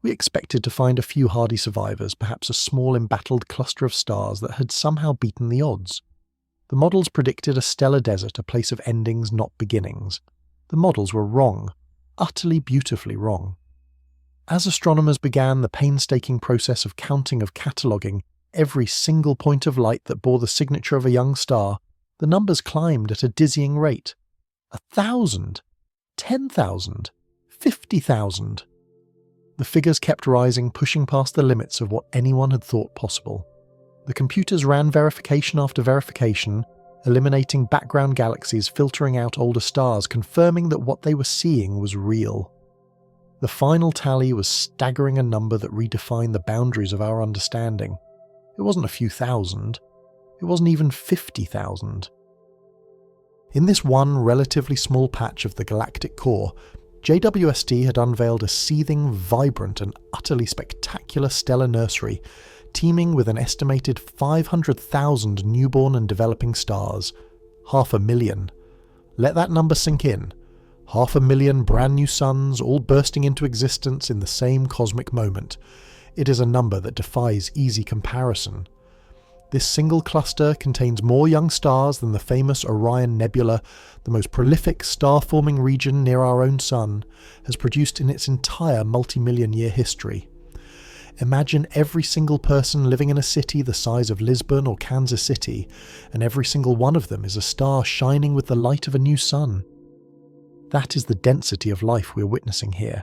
We expected to find a few hardy survivors, perhaps a small embattled cluster of stars that had somehow beaten the odds. The models predicted a stellar desert, a place of endings, not beginnings. The models were wrong, utterly beautifully wrong. As astronomers began the painstaking process of counting, of cataloguing every single point of light that bore the signature of a young star, the numbers climbed at a dizzying rate. 1,000, 10,000, 50,000. The figures kept rising, pushing past the limits of what anyone had thought possible. The computers ran verification after verification, eliminating background galaxies, filtering out older stars, confirming that what they were seeing was real. The final tally was staggering, a number that redefined the boundaries of our understanding. It wasn't a few thousand. It wasn't even 50,000. In this one relatively small patch of the galactic core, JWST had unveiled a seething, vibrant and utterly spectacular stellar nursery, teeming with an estimated 500,000 newborn and developing stars. 500,000. Let that number sink in. 500,000 brand new suns, all bursting into existence in the same cosmic moment. It is a number that defies easy comparison. This single cluster contains more young stars than the famous Orion Nebula, the most prolific star-forming region near our own sun, has produced in its entire multi-million-year history. Imagine every single person living in a city the size of Lisbon or Kansas City, and every single one of them is a star shining with the light of a new sun. That is the density of life we're witnessing here.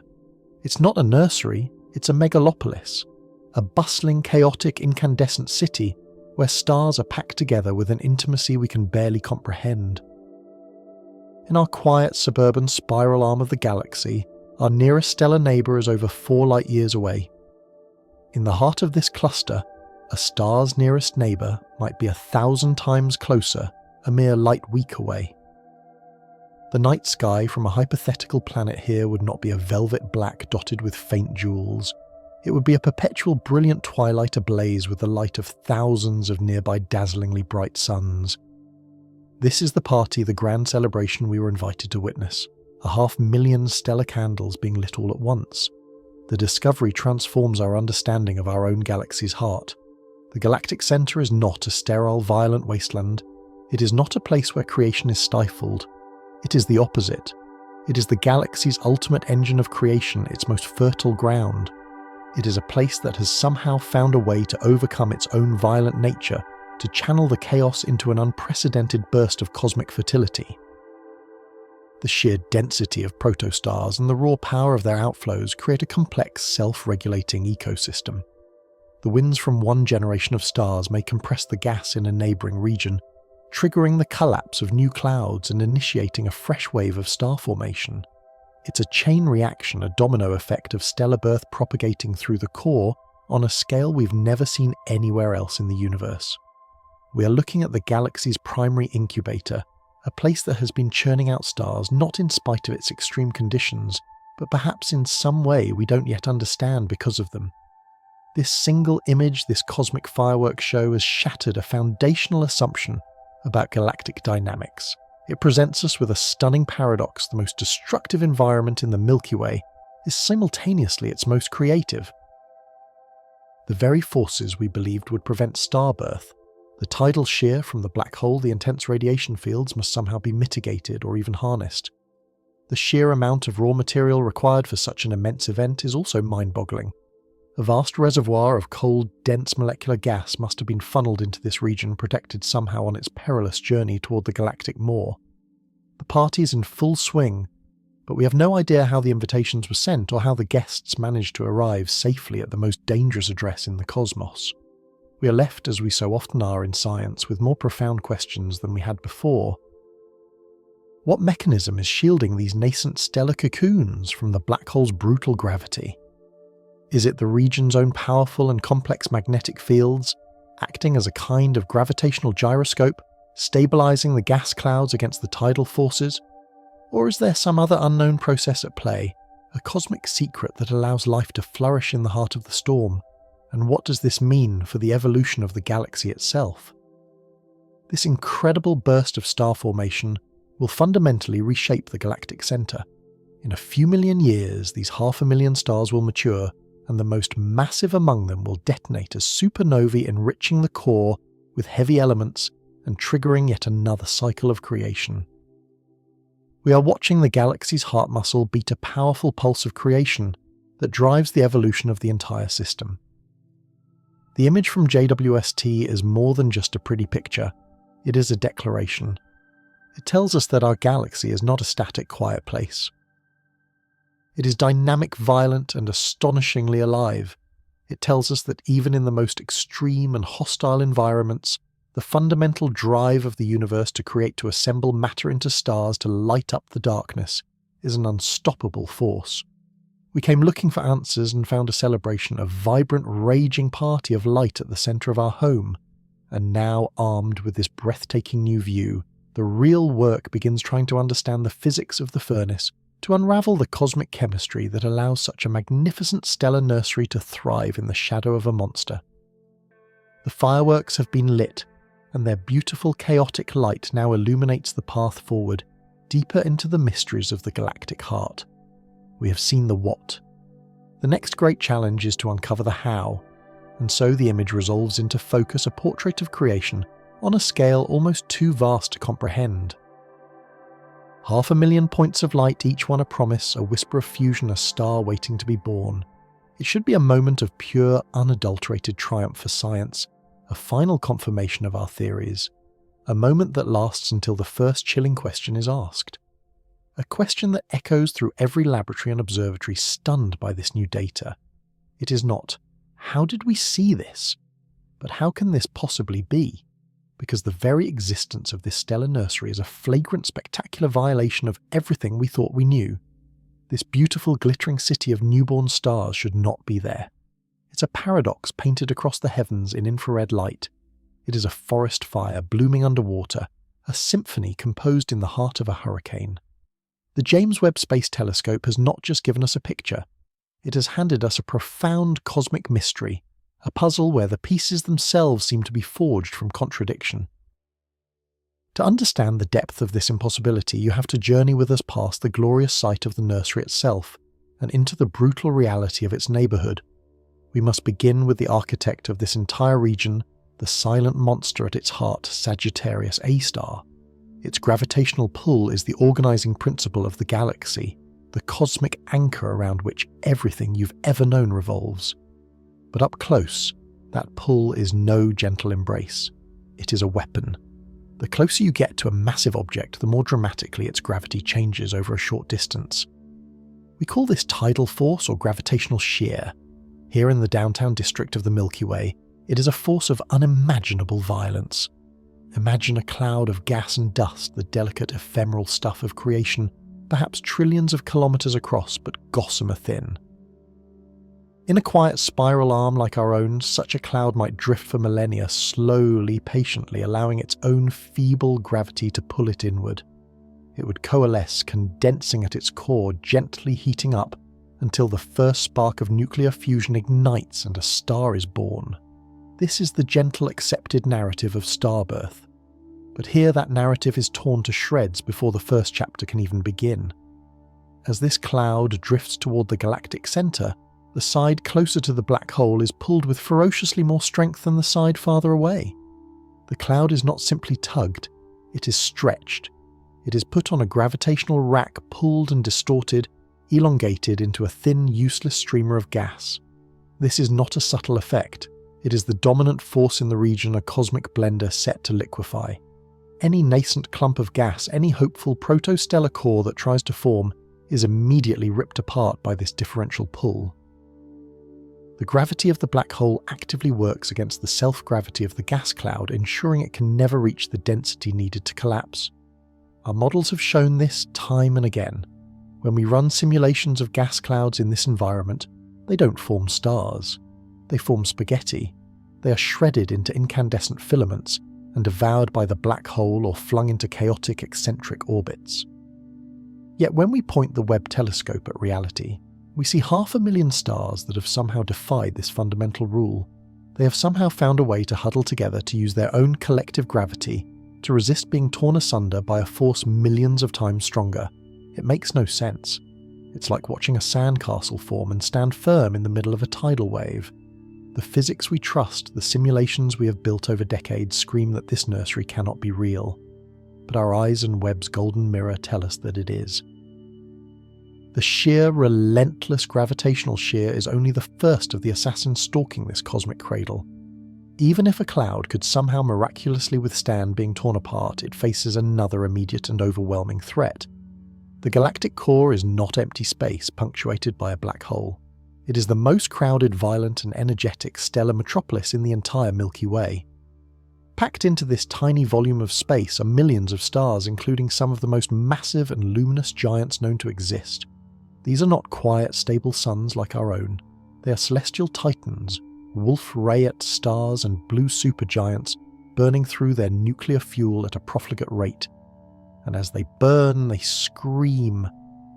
It's not a nursery, it's a megalopolis, a bustling, chaotic, incandescent city where stars are packed together with an intimacy we can barely comprehend. In our quiet suburban spiral arm of the galaxy, our nearest stellar neighbour is over 4 light years away. In the heart of this cluster, a star's nearest neighbour might be 1,000 times closer, a mere light week away. The night sky from a hypothetical planet here would not be a velvet black dotted with faint jewels. It would be a perpetual brilliant twilight ablaze with the light of thousands of nearby dazzlingly bright suns. This is the party, the grand celebration we were invited to witness. 500,000 stellar candles being lit all at once. The discovery transforms our understanding of our own galaxy's heart. The galactic centre is not a sterile, violent wasteland. It is not a place where creation is stifled. It is the opposite. It is the galaxy's ultimate engine of creation, its most fertile ground. It is a place that has somehow found a way to overcome its own violent nature, to channel the chaos into an unprecedented burst of cosmic fertility. The sheer density of protostars and the raw power of their outflows create a complex, self-regulating ecosystem. The winds from one generation of stars may compress the gas in a neighbouring region, triggering the collapse of new clouds and initiating a fresh wave of star formation. It's a chain reaction, a domino effect of stellar birth propagating through the core on a scale we've never seen anywhere else in the universe. We are looking at the galaxy's primary incubator, a place that has been churning out stars not in spite of its extreme conditions, but perhaps in some way we don't yet understand because of them. This single image, this cosmic fireworks show, has shattered a foundational assumption about galactic dynamics. It presents us with a stunning paradox: the most destructive environment in the Milky Way is simultaneously its most creative. The very forces we believed would prevent star birth, the tidal shear from the black hole, the intense radiation fields, must somehow be mitigated or even harnessed. The sheer amount of raw material required for such an immense event is also mind-boggling. A vast reservoir of cold, dense molecular gas must have been funneled into this region, protected somehow on its perilous journey toward the galactic maw. The party is in full swing, but we have no idea how the invitations were sent or how the guests managed to arrive safely at the most dangerous address in the cosmos. We are left, as we so often are in science, with more profound questions than we had before. What mechanism is shielding these nascent stellar cocoons from the black hole's brutal gravity? Is it the region's own powerful and complex magnetic fields, acting as a kind of gravitational gyroscope, stabilizing the gas clouds against the tidal forces? Or is there some other unknown process at play, a cosmic secret that allows life to flourish in the heart of the storm? And what does this mean for the evolution of the galaxy itself? This incredible burst of star formation will fundamentally reshape the galactic centre. In a few million years, these 500,000 stars will mature, and the most massive among them will detonate as supernovae, enriching the core with heavy elements and triggering yet another cycle of creation. We are watching the galaxy's heart muscle beat a powerful pulse of creation that drives the evolution of the entire system. The image from JWST is more than just a pretty picture. It is a declaration. It tells us that our galaxy is not a static, quiet place. It is dynamic, violent, and astonishingly alive. It tells us that even in the most extreme and hostile environments, the fundamental drive of the universe to assemble matter into stars to light up the darkness is an unstoppable force. We came looking for answers and found a celebration, a vibrant, raging party of light at the centre of our home. And now, armed with this breathtaking new view, the real work begins, trying to understand the physics of the furnace, to unravel the cosmic chemistry that allows such a magnificent stellar nursery to thrive in the shadow of a monster. The fireworks have been lit, and their beautiful chaotic light now illuminates the path forward, deeper into the mysteries of the galactic heart. We have seen the what. The next great challenge is to uncover the how, and so the image resolves into focus, a portrait of creation on a scale almost too vast to comprehend. 500,000 points of light, each one a promise, a whisper of fusion, a star waiting to be born. It should be a moment of pure, unadulterated triumph for science, a final confirmation of our theories, a moment that lasts until the first chilling question is asked. A question that echoes through every laboratory and observatory stunned by this new data. It is not, how did we see this? But how can this possibly be? Because the very existence of this stellar nursery is a flagrant, spectacular violation of everything we thought we knew. This beautiful, glittering city of newborn stars should not be there. It's a paradox painted across the heavens in infrared light. It is a forest fire blooming underwater, a symphony composed in the heart of a hurricane. The James Webb Space Telescope has not just given us a picture. it has handed us a profound cosmic mystery, a puzzle where the pieces themselves seem to be forged from contradiction. To understand the depth of this impossibility, you have to journey with us past the glorious sight of the nursery itself, and into the brutal reality of its neighbourhood. We must begin with the architect of this entire region, the silent monster at its heart, Sagittarius A star. Its gravitational pull is the organising principle of the galaxy, the cosmic anchor around which everything you've ever known revolves. But up close, that pull is no gentle embrace. It is a weapon. The closer you get to a massive object, the more dramatically its gravity changes over a short distance. We call this tidal force or gravitational shear. Here in the downtown district of the Milky Way, it is a force of unimaginable violence. Imagine a cloud of gas and dust, the delicate ephemeral stuff of creation, perhaps trillions of kilometres across but gossamer thin. In a quiet spiral arm like our own, such a cloud might drift for millennia, slowly, patiently, allowing its own feeble gravity to pull it inward. It would coalesce, condensing at its core, gently heating up, until the first spark of nuclear fusion ignites and a star is born. This is the gentle accepted narrative of starbirth. But here that narrative is torn to shreds before the first chapter can even begin. As this cloud drifts toward the galactic centre, the side closer to the black hole is pulled with ferociously more strength than the side farther away. The cloud is not simply tugged, it is stretched. It is put on a gravitational rack, pulled and distorted, elongated into a thin, useless streamer of gas. This is not a subtle effect. It is the dominant force in the region, a cosmic blender set to liquefy. Any nascent clump of gas, any hopeful protostellar core that tries to form, is immediately ripped apart by this differential pull. The gravity of the black hole actively works against the self-gravity of the gas cloud, ensuring it can never reach the density needed to collapse. Our models have shown this time and again. When we run simulations of gas clouds in this environment, they don't form stars. They form spaghetti. They are shredded into incandescent filaments and devoured by the black hole or flung into chaotic eccentric orbits. Yet when we point the Webb telescope at reality, we see 500,000 stars that have somehow defied this fundamental rule. They have somehow found a way to huddle together to use their own collective gravity to resist being torn asunder by a force millions of times stronger. It makes no sense. It's like watching a sandcastle form and stand firm in the middle of a tidal wave. The physics we trust, the simulations we have built over decades scream that this nursery cannot be real. But our eyes and Webb's golden mirror tell us that it is. The sheer, relentless gravitational shear is only the first of the assassins stalking this cosmic cradle. Even if a cloud could somehow miraculously withstand being torn apart, it faces another immediate and overwhelming threat. The galactic core is not empty space punctuated by a black hole. It is the most crowded, violent and energetic stellar metropolis in the entire Milky Way. Packed into this tiny volume of space are millions of stars, including some of the most massive and luminous giants known to exist. These are not quiet, stable suns like our own. They are celestial titans, Wolf-Rayet stars and blue supergiants burning through their nuclear fuel at a profligate rate. And as they burn, they scream.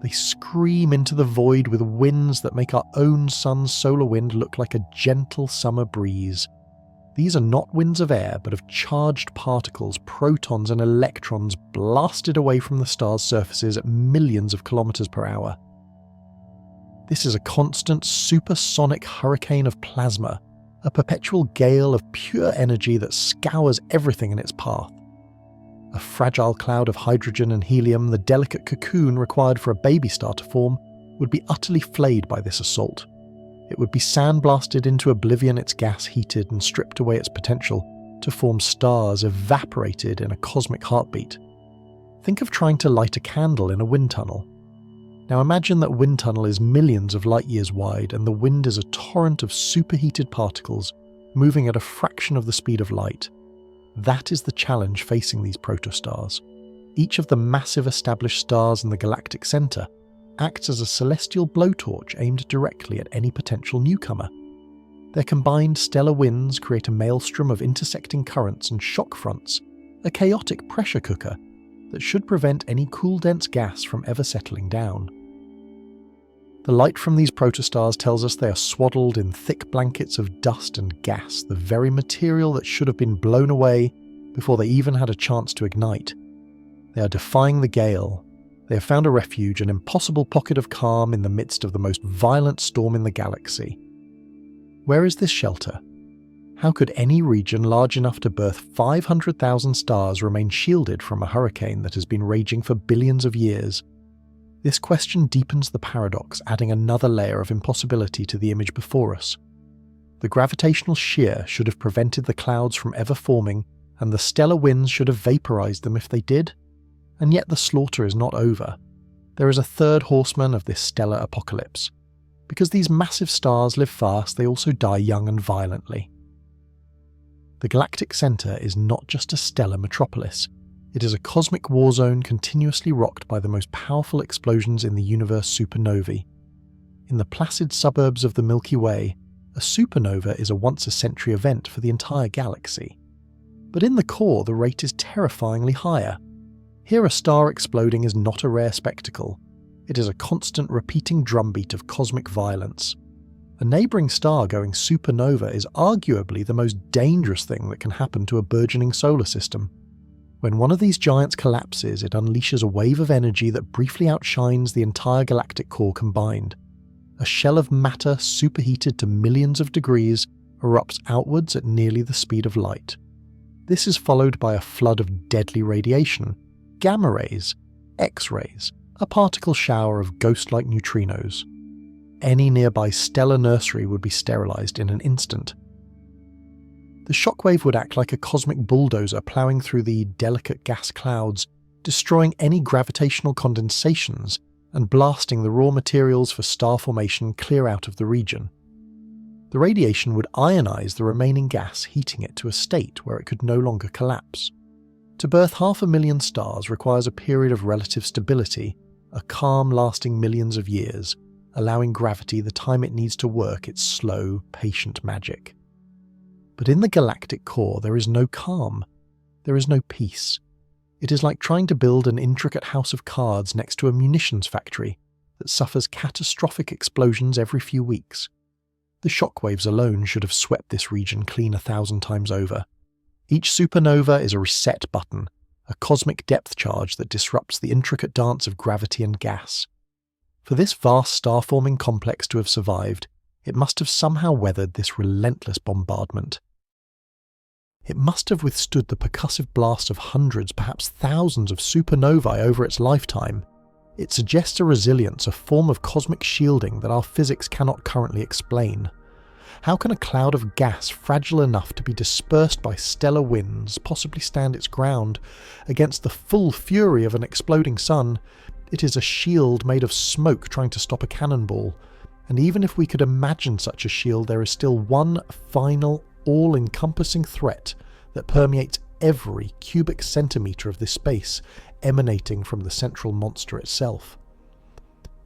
They scream into the void with winds that make our own sun's solar wind look like a gentle summer breeze. These are not winds of air, but of charged particles, protons and electrons blasted away from the star's surfaces at millions of kilometers per hour. This is a constant supersonic hurricane of plasma, a perpetual gale of pure energy that scours everything in its path. A fragile cloud of hydrogen and helium, the delicate cocoon required for a baby star to form, would be utterly flayed by this assault. It would be sandblasted into oblivion, its gas heated and stripped away its potential to form stars evaporated in a cosmic heartbeat. Think of trying to light a candle in a wind tunnel. Now imagine that wind tunnel is millions of light years wide and the wind is a torrent of superheated particles moving at a fraction of the speed of light. That is the challenge facing these protostars. Each of the massive established stars in the galactic centre acts as a celestial blowtorch aimed directly at any potential newcomer. Their combined stellar winds create a maelstrom of intersecting currents and shock fronts, a chaotic pressure cooker that should prevent any cool dense gas from ever settling down. The light from these protostars tells us they are swaddled in thick blankets of dust and gas, the very material that should have been blown away before they even had a chance to ignite. They are defying the gale. They have found a refuge, an impossible pocket of calm in the midst of the most violent storm in the galaxy. Where is this shelter? How could any region large enough to birth 500,000 stars remain shielded from a hurricane that has been raging for billions of years? This question deepens the paradox, adding another layer of impossibility to the image before us. The gravitational shear should have prevented the clouds from ever forming, and the stellar winds should have vaporized them if they did. And yet the slaughter is not over. There is a third horseman of this stellar apocalypse. Because these massive stars live fast, they also die young and violently. The galactic centre is not just a stellar metropolis. It is a cosmic war zone continuously rocked by the most powerful explosions in the universe, supernovae. In the placid suburbs of the Milky Way, a supernova is a once-a-century event for the entire galaxy. But in the core, the rate is terrifyingly higher. Here a star exploding is not a rare spectacle. It is a constant repeating drumbeat of cosmic violence. A neighbouring star going supernova is arguably the most dangerous thing that can happen to a burgeoning solar system. When one of these giants collapses, it unleashes a wave of energy that briefly outshines the entire galactic core combined. A shell of matter superheated to millions of degrees erupts outwards at nearly the speed of light. This is followed by a flood of deadly radiation, gamma rays, X-rays, a particle shower of ghost-like neutrinos. Any nearby stellar nursery would be sterilized in an instant. The shockwave would act like a cosmic bulldozer ploughing through the delicate gas clouds, destroying any gravitational condensations and blasting the raw materials for star formation clear out of the region. The radiation would ionize the remaining gas, heating it to a state where it could no longer collapse. To birth 500,000 stars requires a period of relative stability, a calm lasting millions of years, allowing gravity the time it needs to work its slow, patient magic. But in the galactic core there is no calm, there is no peace. It is like trying to build an intricate house of cards next to a munitions factory that suffers catastrophic explosions every few weeks. The shockwaves alone should have swept this region clean 1,000 times over. Each supernova is a reset button, a cosmic depth charge that disrupts the intricate dance of gravity and gas. For this vast star-forming complex to have survived, it must have somehow weathered this relentless bombardment. It must have withstood the percussive blast of hundreds, perhaps thousands of supernovae over its lifetime. It suggests a resilience, a form of cosmic shielding that our physics cannot currently explain. How can a cloud of gas fragile enough to be dispersed by stellar winds possibly stand its ground against the full fury of an exploding sun? It is a shield made of smoke trying to stop a cannonball. And even if we could imagine such a shield, there is still one final, all-encompassing threat that permeates every cubic centimetre of this space, emanating from the central monster itself.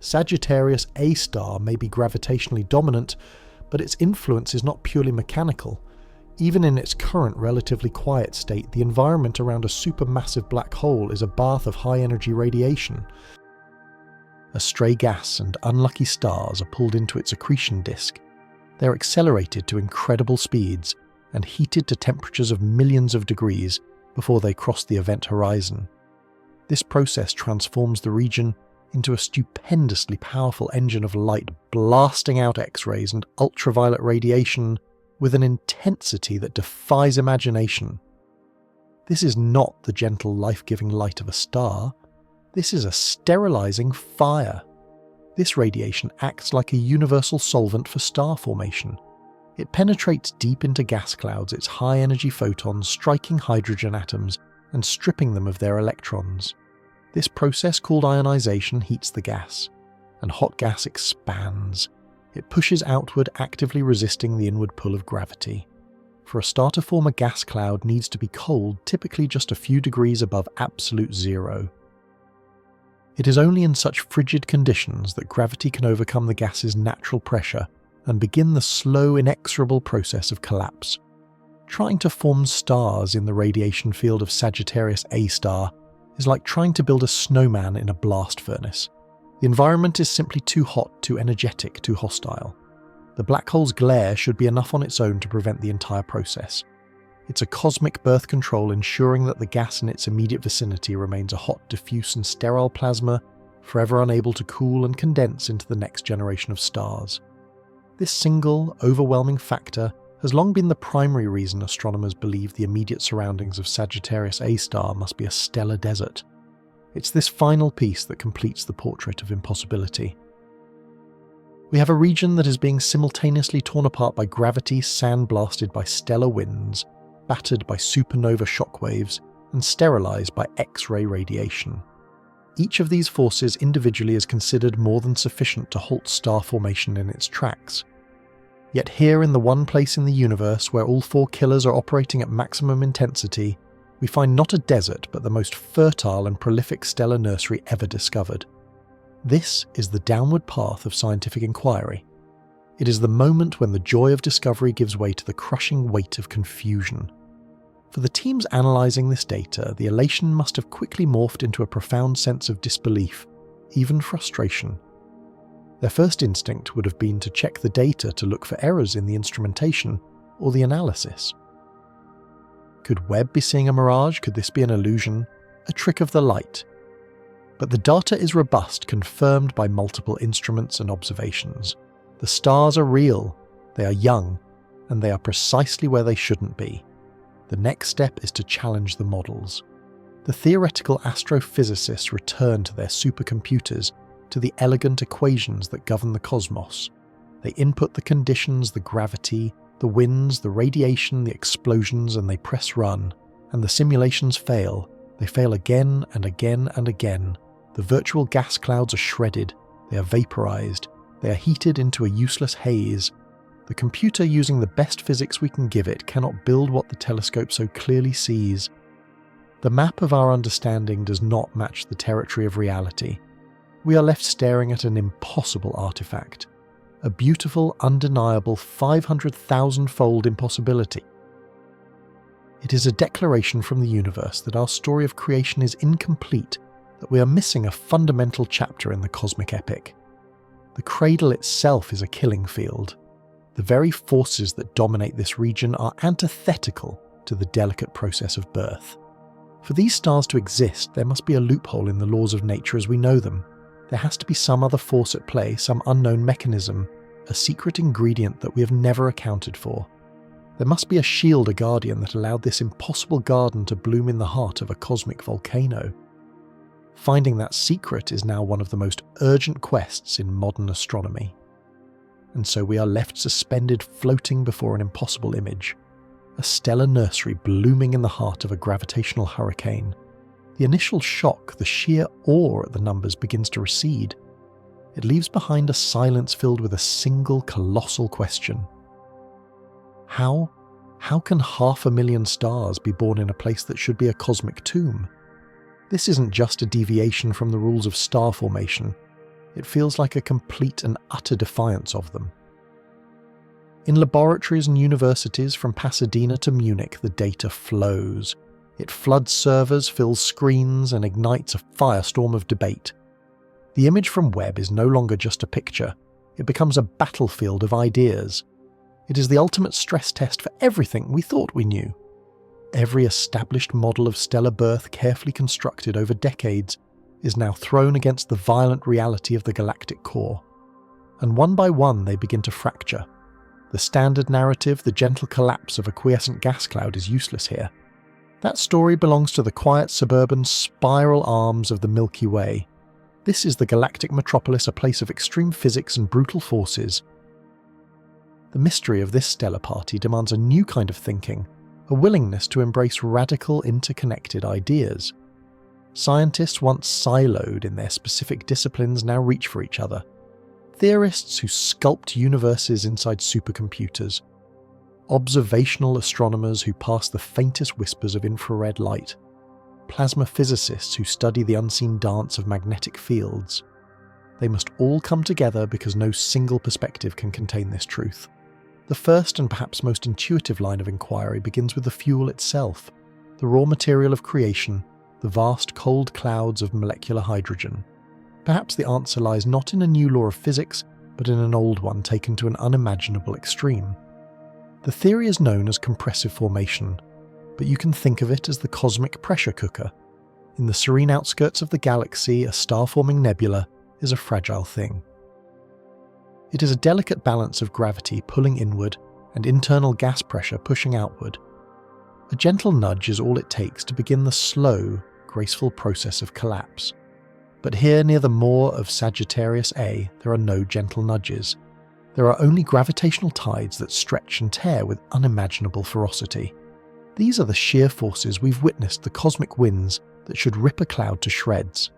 Sagittarius A star may be gravitationally dominant, but its influence is not purely mechanical. Even in its current relatively quiet state, the environment around a supermassive black hole is a bath of high-energy radiation. A stray gas and unlucky stars are pulled into its accretion disk. They are accelerated to incredible speeds and heated to temperatures of millions of degrees before they cross the event horizon. This process transforms the region into a stupendously powerful engine of light, blasting out X-rays and ultraviolet radiation with an intensity that defies imagination. This is not the gentle, life-giving light of a star. This is a sterilizing fire. This radiation acts like a universal solvent for star formation. It penetrates deep into gas clouds, its high-energy photons striking hydrogen atoms and stripping them of their electrons. This process called ionization heats the gas, and hot gas expands. It pushes outward, actively resisting the inward pull of gravity. For a star to form a gas cloud needs to be cold, typically just a few degrees above absolute zero. It is only in such frigid conditions that gravity can overcome the gas's natural pressure and begin the slow, inexorable process of collapse. Trying to form stars in the radiation field of Sagittarius A star is like trying to build a snowman in a blast furnace. The environment is simply too hot, too energetic, too hostile. The black hole's glare should be enough on its own to prevent the entire process. It's a cosmic birth control ensuring that the gas in its immediate vicinity remains a hot, diffuse and sterile plasma, forever unable to cool and condense into the next generation of stars. This single, overwhelming factor has long been the primary reason astronomers believe the immediate surroundings of Sagittarius A star must be a stellar desert. It's this final piece that completes the portrait of impossibility. We have a region that is being simultaneously torn apart by gravity, sandblasted by stellar winds, battered by supernova shockwaves, and sterilized by X-ray radiation. Each of these forces individually is considered more than sufficient to halt star formation in its tracks. Yet here in the one place in the universe where all four killers are operating at maximum intensity, we find not a desert but the most fertile and prolific stellar nursery ever discovered. This is the downward path of scientific inquiry. It is the moment when the joy of discovery gives way to the crushing weight of confusion. For the teams analysing this data, the elation must have quickly morphed into a profound sense of disbelief, even frustration. Their first instinct would have been to check the data to look for errors in the instrumentation or the analysis. Could Webb be seeing a mirage? Could this be an illusion? A trick of the light? But the data is robust, confirmed by multiple instruments and observations. The stars are real, they are young, and they are precisely where they shouldn't be. The next step is to challenge the models. The theoretical astrophysicists return to their supercomputers, to the elegant equations that govern the cosmos. They input the conditions, the gravity, the winds, the radiation, the explosions, and they press run. And the simulations fail. They fail again and again and again. The virtual gas clouds are shredded. They are vaporized. They are heated into a useless haze. The computer, using the best physics we can give it, cannot build what the telescope so clearly sees. The map of our understanding does not match the territory of reality. We are left staring at an impossible artifact. A beautiful, undeniable 500,000-fold impossibility. It is a declaration from the universe that our story of creation is incomplete, that we are missing a fundamental chapter in the cosmic epic. The cradle itself is a killing field. The very forces that dominate this region are antithetical to the delicate process of birth. For these stars to exist, there must be a loophole in the laws of nature as we know them. There has to be some other force at play, some unknown mechanism, a secret ingredient that we have never accounted for. There must be a shield, a guardian that allowed this impossible garden to bloom in the heart of a cosmic volcano. Finding that secret is now one of the most urgent quests in modern astronomy. And so we are left suspended, floating before an impossible image. A stellar nursery blooming in the heart of a gravitational hurricane. The initial shock, the sheer awe at the numbers, begins to recede. It leaves behind a silence filled with a single colossal question. How can 500,000 stars be born in a place that should be a cosmic tomb? This isn't just a deviation from the rules of star formation. It feels like a complete and utter defiance of them. In laboratories and universities from Pasadena to Munich, the data flows. It floods servers, fills screens, and ignites a firestorm of debate. The image from Webb is no longer just a picture. It becomes a battlefield of ideas. It is the ultimate stress test for everything we thought we knew. Every established model of stellar birth, carefully constructed over decades, is now thrown against the violent reality of the galactic core. And one by one they begin to fracture. The standard narrative, the gentle collapse of a quiescent gas cloud, is useless here. That story belongs to the quiet suburban spiral arms of the Milky Way. This is the galactic metropolis, a place of extreme physics and brutal forces. The mystery of this stellar party demands a new kind of thinking, a willingness to embrace radical, interconnected ideas. Scientists once siloed in their specific disciplines now reach for each other. Theorists who sculpt universes inside supercomputers. Observational astronomers who pass the faintest whispers of infrared light. Plasma physicists who study the unseen dance of magnetic fields. They must all come together because no single perspective can contain this truth. The first and perhaps most intuitive line of inquiry begins with the fuel itself, the raw material of creation, the vast cold clouds of molecular hydrogen. Perhaps the answer lies not in a new law of physics, but in an old one taken to an unimaginable extreme. The theory is known as compressive formation, but you can think of it as the cosmic pressure cooker. In the serene outskirts of the galaxy, a star-forming nebula is a fragile thing. It is a delicate balance of gravity pulling inward and internal gas pressure pushing outward. A gentle nudge is all it takes to begin the slow, graceful process of collapse. But here near the moor of Sagittarius A, there are no gentle nudges. There are only gravitational tides that stretch and tear with unimaginable ferocity. These are the sheer forces we've witnessed, the cosmic winds that should rip a cloud to shreds.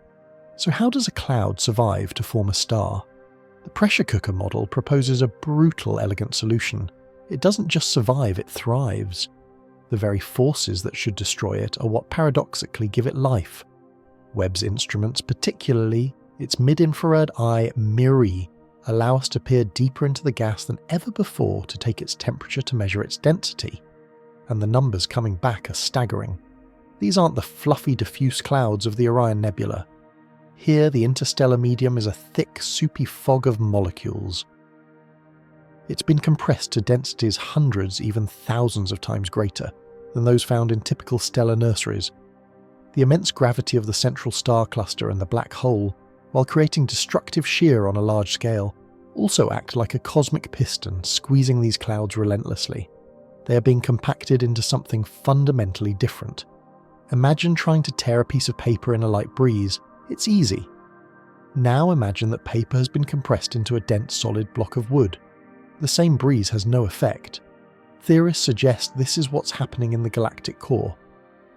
So how does a cloud survive to form a star? The pressure cooker model proposes a brutal, elegant solution. It doesn't just survive, it thrives. The very forces that should destroy it are what paradoxically give it life. Webb's instruments, particularly its mid-infrared eye MIRI, allow us to peer deeper into the gas than ever before to take its temperature to measure its density. And the numbers coming back are staggering. These aren't the fluffy, diffuse clouds of the Orion Nebula. Here, the interstellar medium is a thick, soupy fog of molecules. It's been compressed to densities hundreds, even thousands of times greater than those found in typical stellar nurseries. The immense gravity of the central star cluster and the black hole, while creating destructive shear on a large scale, also act like a cosmic piston squeezing these clouds relentlessly. They are being compacted into something fundamentally different. Imagine trying to tear a piece of paper in a light breeze. It's easy. Now imagine that paper has been compressed into a dense solid block of wood. The same breeze has no effect. Theorists suggest this is what's happening in the galactic core.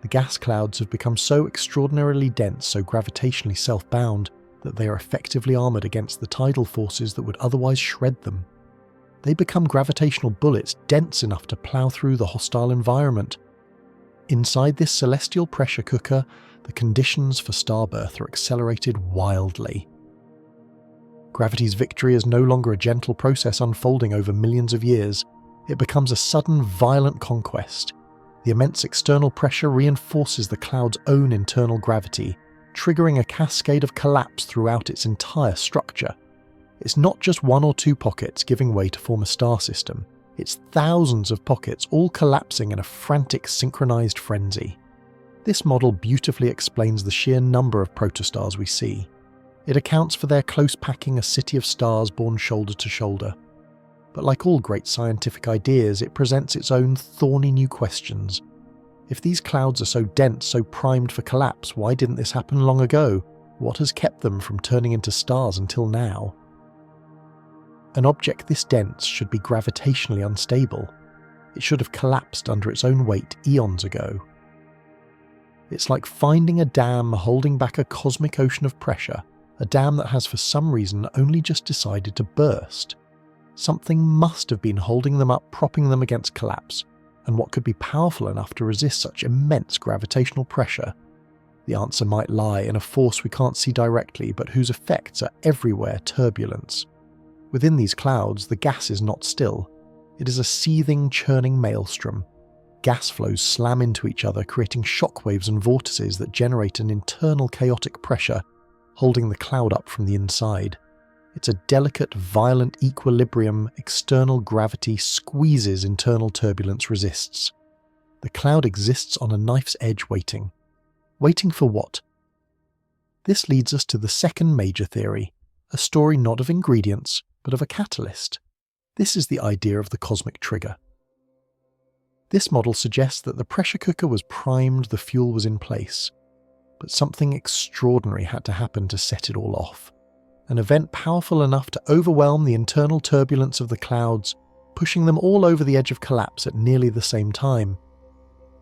The gas clouds have become so extraordinarily dense, so gravitationally self-bound, that they are effectively armoured against the tidal forces that would otherwise shred them. They become gravitational bullets dense enough to plough through the hostile environment. Inside this celestial pressure cooker, the conditions for starbirth are accelerated wildly. Gravity's victory is no longer a gentle process unfolding over millions of years. It becomes a sudden, violent conquest. The immense external pressure reinforces the cloud's own internal gravity, triggering a cascade of collapse throughout its entire structure. It's not just one or two pockets giving way to form a star system. It's thousands of pockets all collapsing in a frantic, synchronized frenzy. This model beautifully explains the sheer number of protostars we see. It accounts for their close packing a city of stars born shoulder to shoulder. But like all great scientific ideas, it presents its own thorny new questions. If these clouds are so dense, so primed for collapse, why didn't this happen long ago? What has kept them from turning into stars until now? An object this dense should be gravitationally unstable. It should have collapsed under its own weight eons ago. It's like finding a dam holding back a cosmic ocean of pressure, a dam that has for some reason only just decided to burst. Something must have been holding them up, propping them against collapse, and what could be powerful enough to resist such immense gravitational pressure? The answer might lie in a force we can't see directly, but whose effects are everywhere: turbulence. Within these clouds, the gas is not still. It is a seething, churning maelstrom. Gas flows slam into each other, creating shockwaves and vortices that generate an internal chaotic pressure, holding the cloud up from the inside. It's a delicate, violent equilibrium. External gravity squeezes, internal turbulence resists. The cloud exists on a knife's edge waiting. Waiting for what? This leads us to the second major theory, a story not of ingredients, but of a catalyst. This is the idea of the cosmic trigger. This model suggests that the pressure cooker was primed, the fuel was in place, but something extraordinary had to happen to set it all off. An event powerful enough to overwhelm the internal turbulence of the clouds, pushing them all over the edge of collapse at nearly the same time.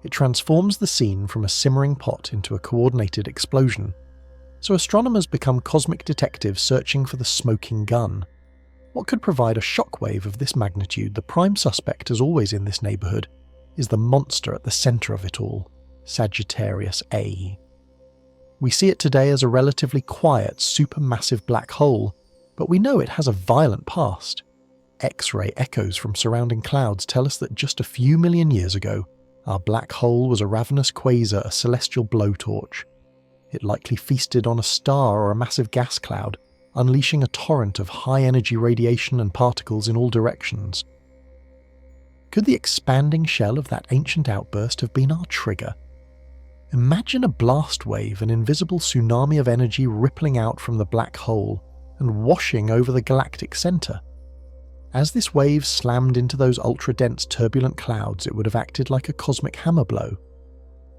It transforms the scene from a simmering pot into a coordinated explosion. So astronomers become cosmic detectives searching for the smoking gun. What could provide a shockwave of this magnitude? The prime suspect, as always in this neighbourhood, is the monster at the centre of it all, Sagittarius A. We see it today as a relatively quiet, supermassive black hole, but we know it has a violent past. X-ray echoes from surrounding clouds tell us that just a few million years ago, our black hole was a ravenous quasar, a celestial blowtorch. It likely feasted on a star or a massive gas cloud, unleashing a torrent of high-energy radiation and particles in all directions. Could the expanding shell of that ancient outburst have been our trigger? Imagine a blast wave, an invisible tsunami of energy rippling out from the black hole and washing over the galactic centre. As this wave slammed into those ultra-dense turbulent clouds, it would have acted like a cosmic hammer blow.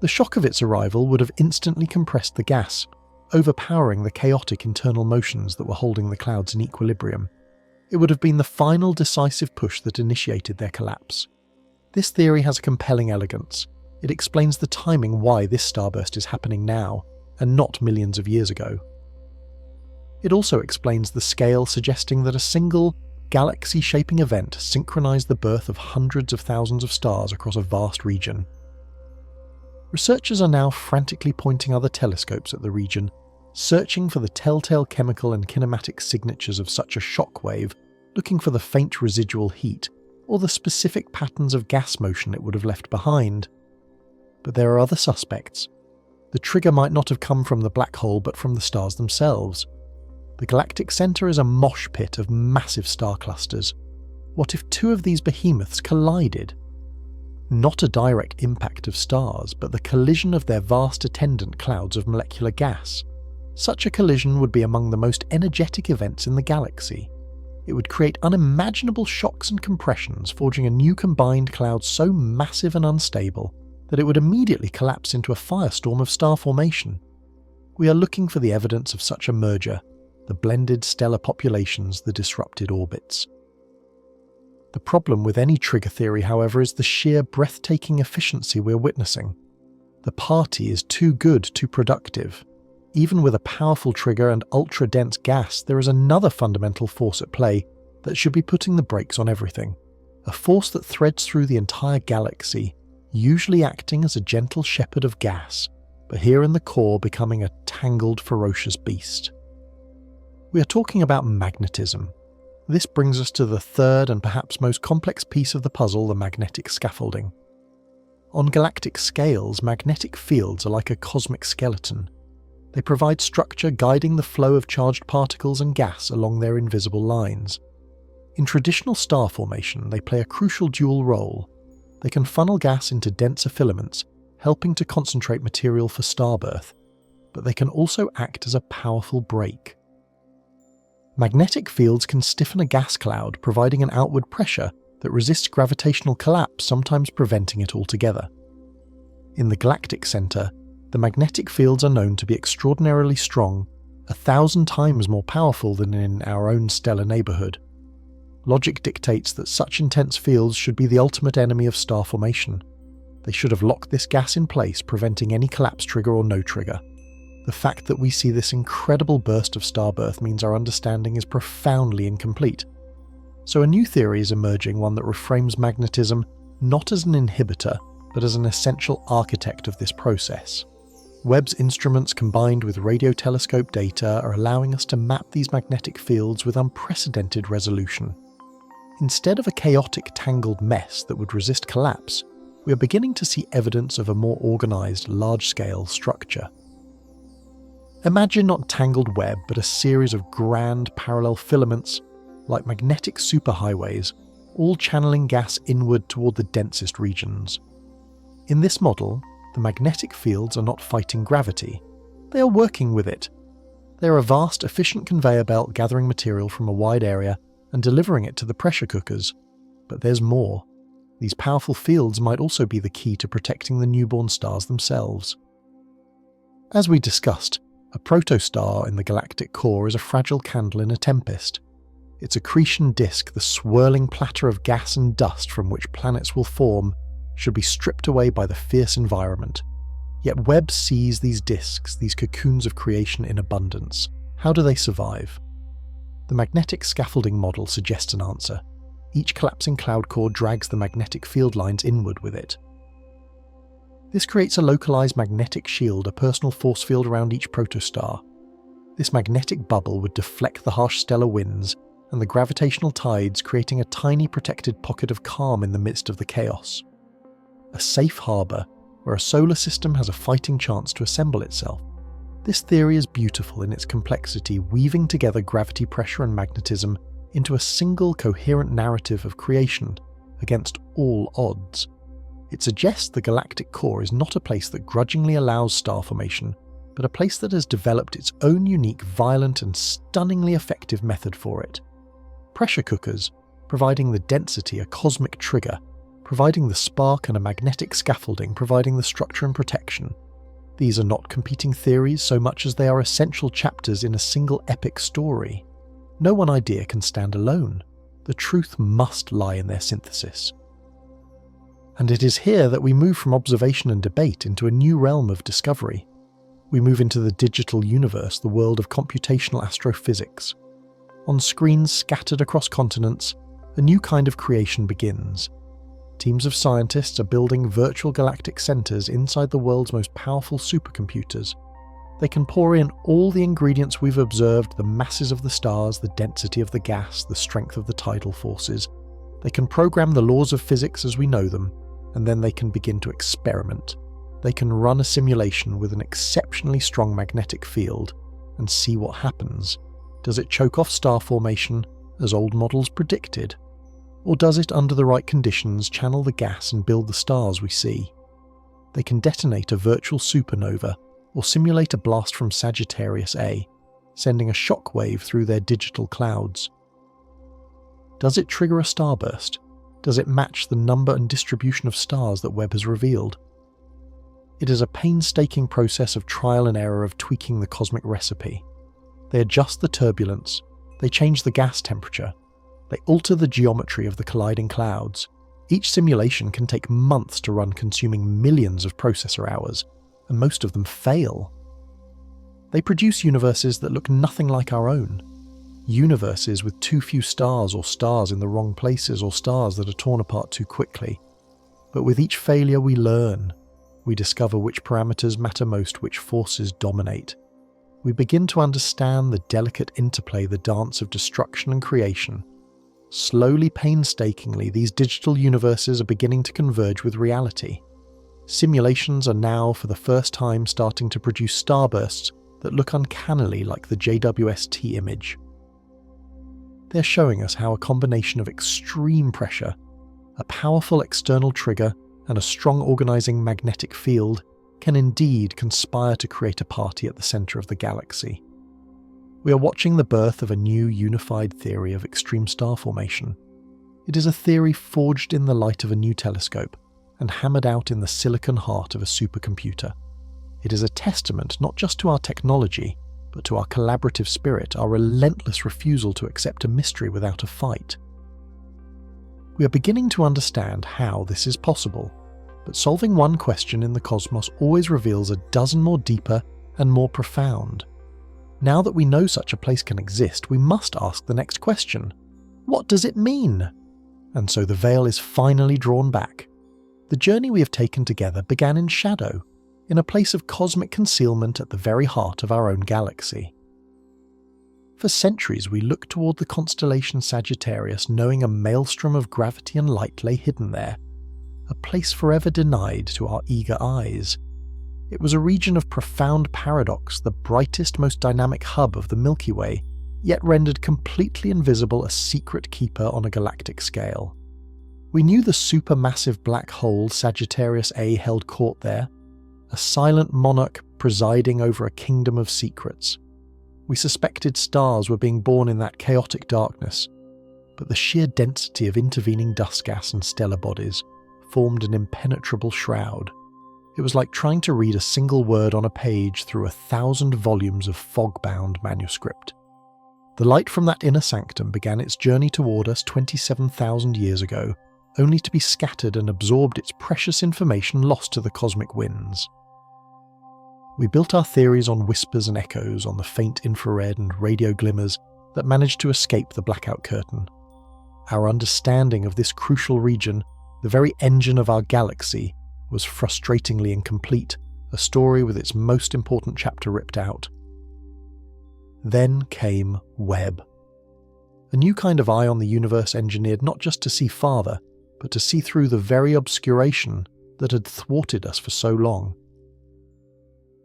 The shock of its arrival would have instantly compressed the gas, overpowering the chaotic internal motions that were holding the clouds in equilibrium. It would have been the final decisive push that initiated their collapse. This theory has a compelling elegance. It explains the timing why this starburst is happening now, and not millions of years ago. It also explains the scale, suggesting that a single, galaxy-shaping event synchronized the birth of hundreds of thousands of stars across a vast region. Researchers are now frantically pointing other telescopes at the region, searching for the telltale chemical and kinematic signatures of such a shock wave, looking for the faint residual heat, or the specific patterns of gas motion it would have left behind. But there are other suspects. The trigger might not have come from the black hole, but from the stars themselves. The galactic centre is a mosh pit of massive star clusters. What if two of these behemoths collided? Not a direct impact of stars, but the collision of their vast attendant clouds of molecular gas. Such a collision would be among the most energetic events in the galaxy. It would create unimaginable shocks and compressions, forging a new combined cloud so massive and unstable that it would immediately collapse into a firestorm of star formation. We are looking for the evidence of such a merger, the blended stellar populations, the disrupted orbits. The problem with any trigger theory, however, is the sheer breathtaking efficiency we're witnessing. The party is too good, too productive. Even with a powerful trigger and ultra-dense gas, there is another fundamental force at play that should be putting the brakes on everything. A force that threads through the entire galaxy, usually acting as a gentle shepherd of gas, but here in the core becoming a tangled, ferocious beast. We are talking about magnetism. This brings us to the third and perhaps most complex piece of the puzzle, the magnetic scaffolding. On galactic scales, magnetic fields are like a cosmic skeleton. They provide structure, guiding the flow of charged particles and gas along their invisible lines. In traditional star formation, they play a crucial dual role. They can funnel gas into denser filaments, helping to concentrate material for starbirth, but they can also act as a powerful brake. Magnetic fields can stiffen a gas cloud, providing an outward pressure that resists gravitational collapse, sometimes preventing it altogether. In the galactic centre, the magnetic fields are known to be extraordinarily strong, 1,000 times more powerful than in our own stellar neighbourhood. Logic dictates that such intense fields should be the ultimate enemy of star formation. They should have locked this gas in place, preventing any collapse trigger or no trigger. The fact that we see this incredible burst of starbirth means our understanding is profoundly incomplete. So a new theory is emerging, one that reframes magnetism not as an inhibitor, but as an essential architect of this process. Webb's instruments combined with radio telescope data are allowing us to map these magnetic fields with unprecedented resolution. Instead of a chaotic, tangled mess that would resist collapse, we are beginning to see evidence of a more organised, large-scale structure. Imagine not a tangled web, but a series of grand, parallel filaments, like magnetic superhighways, all channeling gas inward toward the densest regions. In this model, the magnetic fields are not fighting gravity. They are working with it. They are a vast, efficient conveyor belt gathering material from a wide area and delivering it to the pressure cookers. But there's more. These powerful fields might also be the key to protecting the newborn stars themselves. As we discussed, a protostar in the galactic core is a fragile candle in a tempest. Its accretion disk, the swirling platter of gas and dust from which planets will form, should be stripped away by the fierce environment. Yet Webb sees these disks, these cocoons of creation in abundance. How do they survive? The magnetic scaffolding model suggests an answer. Each collapsing cloud core drags the magnetic field lines inward with it. This creates a localized magnetic shield, a personal force field around each protostar. This magnetic bubble would deflect the harsh stellar winds and the gravitational tides, creating a tiny protected pocket of calm in the midst of the chaos. A safe harbour where a solar system has a fighting chance to assemble itself. This theory is beautiful in its complexity, weaving together gravity, pressure and magnetism into a single coherent narrative of creation against all odds. It suggests the galactic core is not a place that grudgingly allows star formation, but a place that has developed its own unique, violent and stunningly effective method for it. Pressure cookers, providing the density, a cosmic trigger, providing the spark and a magnetic scaffolding, providing the structure and protection. These are not competing theories so much as they are essential chapters in a single epic story. No one idea can stand alone. The truth must lie in their synthesis. And it is here that we move from observation and debate into a new realm of discovery. We move into the digital universe, the world of computational astrophysics. On screens scattered across continents, a new kind of creation begins. Teams of scientists are building virtual galactic centers inside the world's most powerful supercomputers. They can pour in all the ingredients we've observed, the masses of the stars, the density of the gas, the strength of the tidal forces. They can program the laws of physics as we know them, and then they can begin to experiment. They can run a simulation with an exceptionally strong magnetic field and see what happens. Does it choke off star formation, as old models predicted? Or does it, under the right conditions, channel the gas and build the stars we see? They can detonate a virtual supernova or simulate a blast from Sagittarius A, sending a shock wave through their digital clouds. Does it trigger a starburst? Does it match the number and distribution of stars that Webb has revealed? It is a painstaking process of trial and error, of tweaking the cosmic recipe. They adjust the turbulence, they change the gas temperature, they alter the geometry of the colliding clouds. Each simulation can take months to run, consuming millions of processor hours, and most of them fail. They produce universes that look nothing like our own. Universes with too few stars, or stars in the wrong places, or stars that are torn apart too quickly. But with each failure we learn. We discover which parameters matter most, which forces dominate. We begin to understand the delicate interplay, the dance of destruction and creation. Slowly, painstakingly, these digital universes are beginning to converge with reality. Simulations are now, for the first time, starting to produce starbursts that look uncannily like the JWST image. They're showing us how a combination of extreme pressure, a powerful external trigger, and a strong organizing magnetic field can indeed conspire to create a party at the center of the galaxy. We are watching the birth of a new unified theory of extreme star formation. It is a theory forged in the light of a new telescope and hammered out in the silicon heart of a supercomputer. It is a testament not just to our technology, but to our collaborative spirit, our relentless refusal to accept a mystery without a fight. We are beginning to understand how this is possible, but solving one question in the cosmos always reveals a dozen more deeper and more profound. Now that we know such a place can exist, we must ask the next question. What does it mean? And so the veil is finally drawn back. The journey we have taken together began in shadow, in a place of cosmic concealment at the very heart of our own galaxy. For centuries we looked toward the constellation Sagittarius, knowing a maelstrom of gravity and light lay hidden there, a place forever denied to our eager eyes. It was a region of profound paradox, the brightest, most dynamic hub of the Milky Way, yet rendered completely invisible, a secret keeper on a galactic scale. We knew the supermassive black hole Sagittarius A held court there, a silent monarch presiding over a kingdom of secrets. We suspected stars were being born in that chaotic darkness, but the sheer density of intervening dust gas and stellar bodies formed an impenetrable shroud. It was like trying to read a single word on a page through 1,000 volumes of fog-bound manuscript. The light from that inner sanctum began its journey toward us 27,000 years ago, only to be scattered and absorbed, its precious information lost to the cosmic winds. We built our theories on whispers and echoes, on the faint infrared and radio glimmers that managed to escape the blackout curtain. Our understanding of this crucial region, the very engine of our galaxy, was frustratingly incomplete, a story with its most important chapter ripped out. Then came Webb. A new kind of eye on the universe, engineered not just to see farther, but to see through the very obscuration that had thwarted us for so long.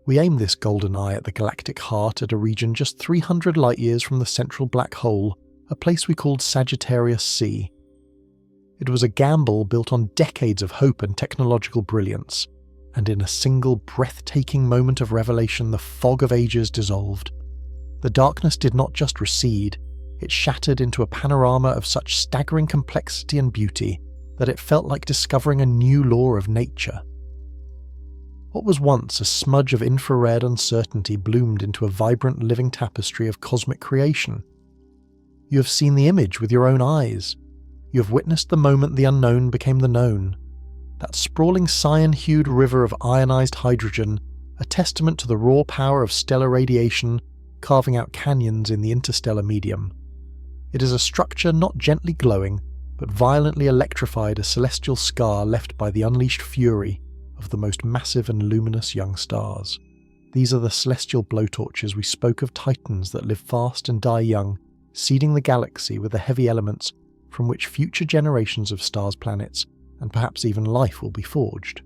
We aim this golden eye at the galactic heart at a region just 300 light-years from the central black hole, a place we called Sagittarius C. It was a gamble built on decades of hope and technological brilliance, and in a single breathtaking moment of revelation the fog of ages dissolved. The darkness did not just recede, it shattered into a panorama of such staggering complexity and beauty that it felt like discovering a new law of nature. What was once a smudge of infrared uncertainty bloomed into a vibrant living tapestry of cosmic creation. You have seen the image with your own eyes. You have witnessed the moment the unknown became the known. That sprawling cyan-hued river of ionized hydrogen, a testament to the raw power of stellar radiation, carving out canyons in the interstellar medium. It is a structure not gently glowing, but violently electrified, a celestial scar left by the unleashed fury of the most massive and luminous young stars. These are the celestial blowtorches we spoke of, titans that live fast and die young, seeding the galaxy with the heavy elements from which future generations of stars, planets, and perhaps even life will be forged.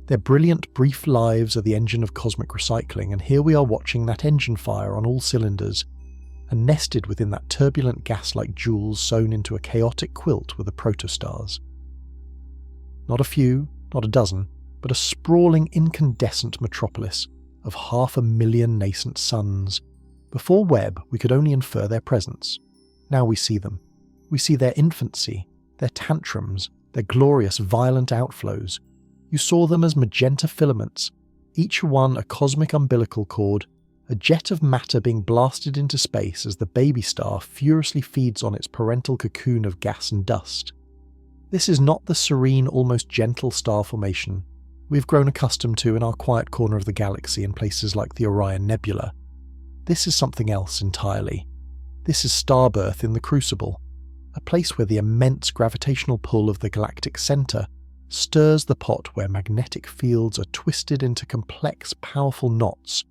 Their brilliant, brief lives are the engine of cosmic recycling, and here we are watching that engine fire on all cylinders, and nested within that turbulent gas-like jewels sewn into a chaotic quilt were the protostars. Not a few, not a dozen, but a sprawling incandescent metropolis of 500,000 nascent suns. Before Webb, we could only infer their presence. Now we see them. We see their infancy, their tantrums, their glorious violent outflows. You saw them as magenta filaments, each one a cosmic umbilical cord, a jet of matter being blasted into space as the baby star furiously feeds on its parental cocoon of gas and dust. This is not the serene, almost gentle star formation we've grown accustomed to in our quiet corner of the galaxy in places like the Orion Nebula. This is something else entirely. This is starbirth in the crucible, a place where the immense gravitational pull of the galactic centre stirs the pot, where magnetic fields are twisted into complex, powerful knots,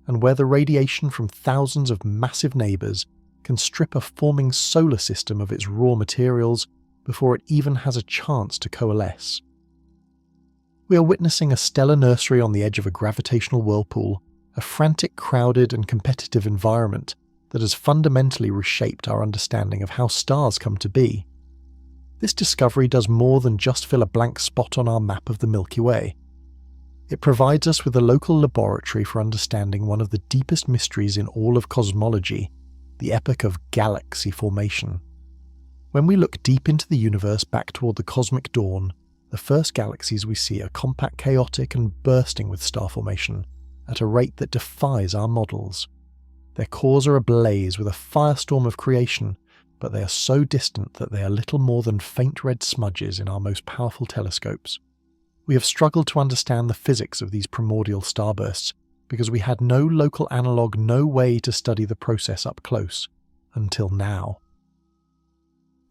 and where the radiation from thousands of massive neighbours can strip a forming solar system of its raw materials before it even has a chance to coalesce. We are witnessing a stellar nursery on the edge of a gravitational whirlpool, a frantic, crowded and competitive environment that has fundamentally reshaped our understanding of how stars come to be. This discovery does more than just fill a blank spot on our map of the Milky Way. It provides us with a local laboratory for understanding one of the deepest mysteries in all of cosmology, the epoch of galaxy formation. When we look deep into the universe back toward the cosmic dawn, the first galaxies we see are compact, chaotic and bursting with star formation at a rate that defies our models. Their cores are ablaze with a firestorm of creation, but they are so distant that they are little more than faint red smudges in our most powerful telescopes. We have struggled to understand the physics of these primordial starbursts because we had no local analogue, no way to study the process up close, until now.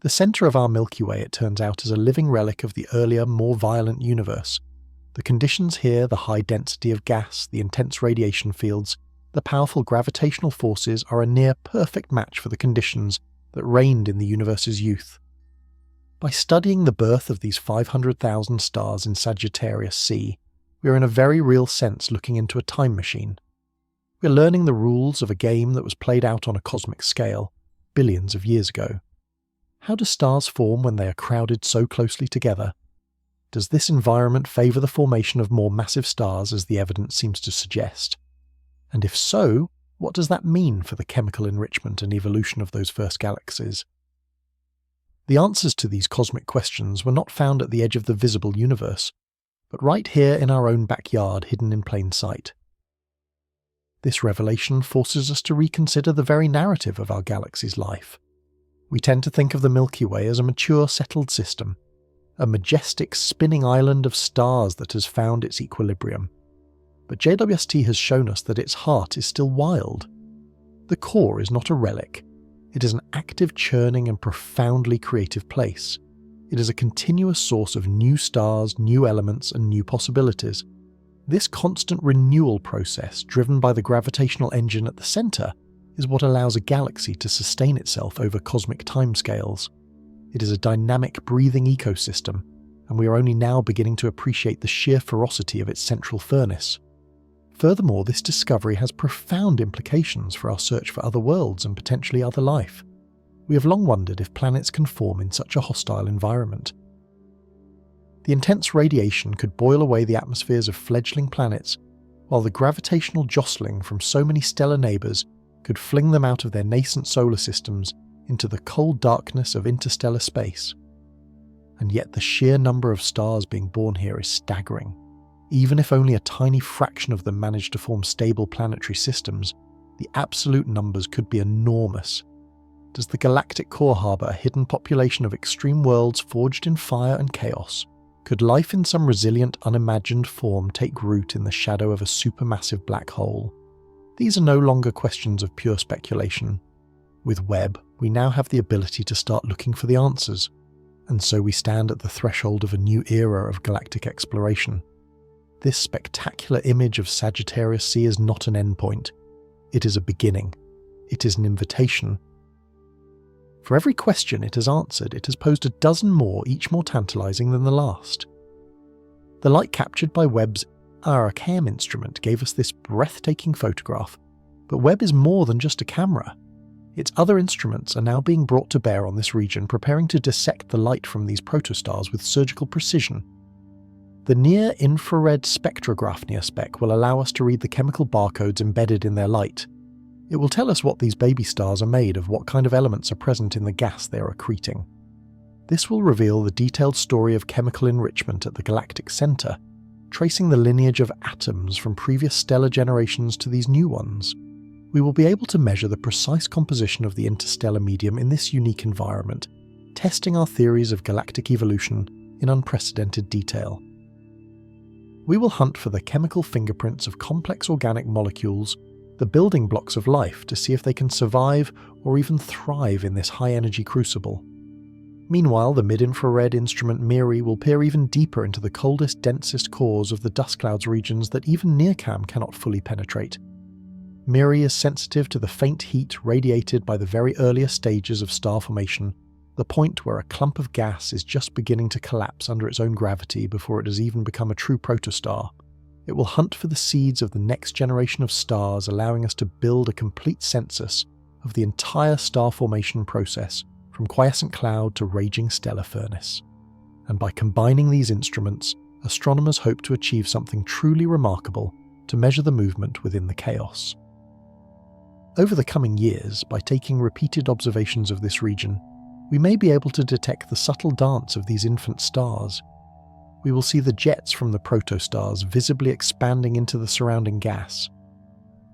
The centre of our Milky Way, it turns out, is a living relic of the earlier, more violent universe. The conditions here, the high density of gas, the intense radiation fields, the powerful gravitational forces are a near perfect match for the conditions that reigned in the universe's youth. By studying the birth of these 500,000 stars in Sagittarius C, we are in a very real sense looking into a time machine. We are learning the rules of a game that was played out on a cosmic scale, billions of years ago. How do stars form when they are crowded so closely together? Does this environment favour the formation of more massive stars, as the evidence seems to suggest? And if so, what does that mean for the chemical enrichment and evolution of those first galaxies? The answers to these cosmic questions were not found at the edge of the visible universe, but right here in our own backyard, hidden in plain sight. This revelation forces us to reconsider the very narrative of our galaxy's life. We tend to think of the Milky Way as a mature, settled system, a majestic spinning island of stars that has found its equilibrium. But JWST has shown us that its heart is still wild. The core is not a relic. It is an active, churning and profoundly creative place. It is a continuous source of new stars, new elements and new possibilities. This constant renewal process, driven by the gravitational engine at the centre, is what allows a galaxy to sustain itself over cosmic timescales. It is a dynamic, breathing ecosystem, and we are only now beginning to appreciate the sheer ferocity of its central furnace. Furthermore, this discovery has profound implications for our search for other worlds and potentially other life. We have long wondered if planets can form in such a hostile environment. The intense radiation could boil away the atmospheres of fledgling planets, while the gravitational jostling from so many stellar neighbours could fling them out of their nascent solar systems into the cold darkness of interstellar space. And yet the sheer number of stars being born here is staggering. Even if only a tiny fraction of them manage to form stable planetary systems, the absolute numbers could be enormous. Does the galactic core harbour a hidden population of extreme worlds forged in fire and chaos? Could life in some resilient, unimagined form take root in the shadow of a supermassive black hole? These are no longer questions of pure speculation. With Webb, we now have the ability to start looking for the answers, and so we stand at the threshold of a new era of galactic exploration. This spectacular image of Sagittarius C is not an endpoint. It is a beginning. It is an invitation. For every question it has answered, it has posed a dozen more, each more tantalizing than the last. The light captured by Webb's Cam instrument gave us this breathtaking photograph, but Webb is more than just a camera. Its other instruments are now being brought to bear on this region, preparing to dissect the light from these protostars with surgical precision. The near-infrared spectrograph NIRSpec will allow us to read the chemical barcodes embedded in their light. It will tell us what these baby stars are made of, what kind of elements are present in the gas they are accreting. This will reveal the detailed story of chemical enrichment at the galactic centre, tracing the lineage of atoms from previous stellar generations to these new ones. We will be able to measure the precise composition of the interstellar medium in this unique environment, testing our theories of galactic evolution in unprecedented detail. We will hunt for the chemical fingerprints of complex organic molecules, the building blocks of life, to see if they can survive or even thrive in this high-energy crucible. Meanwhile, the mid-infrared instrument MIRI will peer even deeper into the coldest, densest cores of the dust clouds regions that even NIRCam cannot fully penetrate. MIRI is sensitive to the faint heat radiated by the very earliest stages of star formation, the point where a clump of gas is just beginning to collapse under its own gravity before it has even become a true protostar. It will hunt for the seeds of the next generation of stars, allowing us to build a complete census of the entire star formation process, from quiescent cloud to raging stellar furnace. And by combining these instruments, astronomers hope to achieve something truly remarkable to measure the movement within the chaos. Over the coming years, by taking repeated observations of this region, we may be able to detect the subtle dance of these infant stars. We will see the jets from the protostars visibly expanding into the surrounding gas.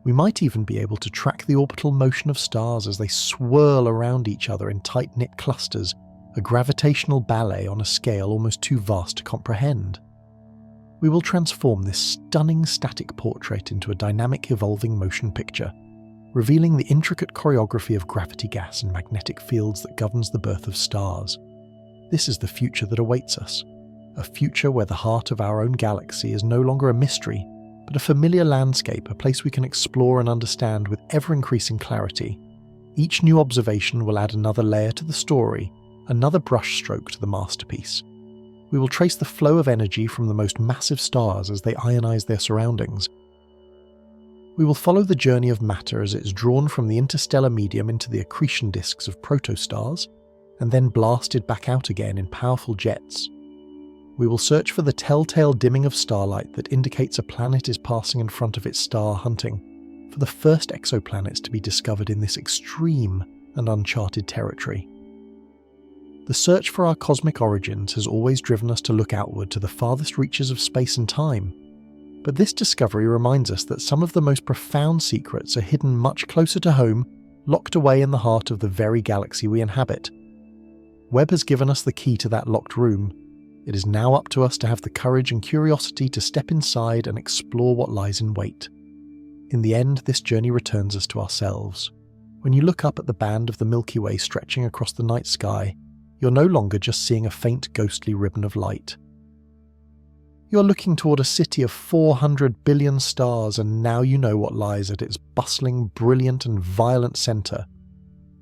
We might even be able to track the orbital motion of stars as they swirl around each other in tight-knit clusters, a gravitational ballet on a scale almost too vast to comprehend. We will transform this stunning static portrait into a dynamic, evolving motion picture, revealing the intricate choreography of gravity gas and magnetic fields that governs the birth of stars. This is the future that awaits us, a future where the heart of our own galaxy is no longer a mystery, but a familiar landscape, a place we can explore and understand with ever-increasing clarity. Each new observation will add another layer to the story, another brushstroke to the masterpiece. We will trace the flow of energy from the most massive stars as they ionize their surroundings. We will follow the journey of matter as it is drawn from the interstellar medium into the accretion disks of protostars, and then blasted back out again in powerful jets. We will search for the telltale dimming of starlight that indicates a planet is passing in front of its star, hunting for the first exoplanets to be discovered in this extreme and uncharted territory. The search for our cosmic origins has always driven us to look outward to the farthest reaches of space and time. But this discovery reminds us that some of the most profound secrets are hidden much closer to home, locked away in the heart of the very galaxy we inhabit. Webb has given us the key to that locked room. It is now up to us to have the courage and curiosity to step inside and explore what lies in wait. In the end, this journey returns us to ourselves. When you look up at the band of the Milky Way stretching across the night sky, you're no longer just seeing a faint ghostly ribbon of light. You're looking toward a city of 400 billion stars, and now you know what lies at its bustling, brilliant and violent centre.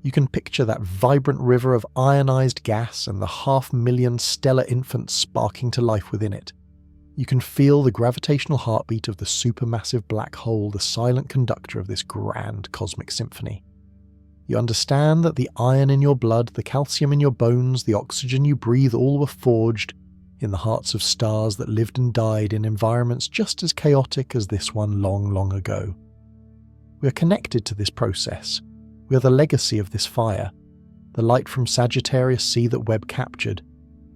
You can picture that vibrant river of ionized gas and the 500,000 stellar infants sparking to life within it. You can feel the gravitational heartbeat of the supermassive black hole, the silent conductor of this grand cosmic symphony. You understand that the iron in your blood, the calcium in your bones, the oxygen you breathe all were forged in the hearts of stars that lived and died in environments just as chaotic as this one long, long ago. We are connected to this process. We are the legacy of this fire. The light from Sagittarius C that Webb captured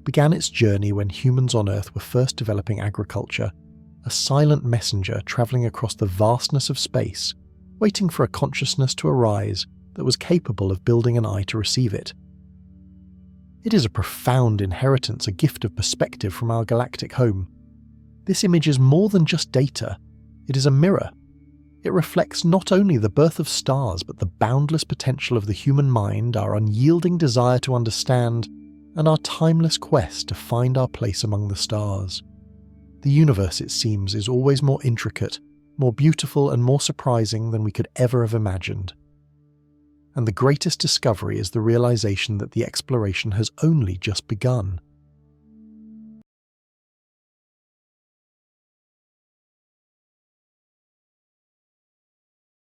began its journey when humans on Earth were first developing agriculture, a silent messenger travelling across the vastness of space, waiting for a consciousness to arise that was capable of building an eye to receive it. It is a profound inheritance, a gift of perspective from our galactic home. This image is more than just data. It is a mirror. It reflects not only the birth of stars, but the boundless potential of the human mind, our unyielding desire to understand, and our timeless quest to find our place among the stars. The universe, it seems, is always more intricate, more beautiful and more surprising than we could ever have imagined. And the greatest discovery is the realization that the exploration has only just begun.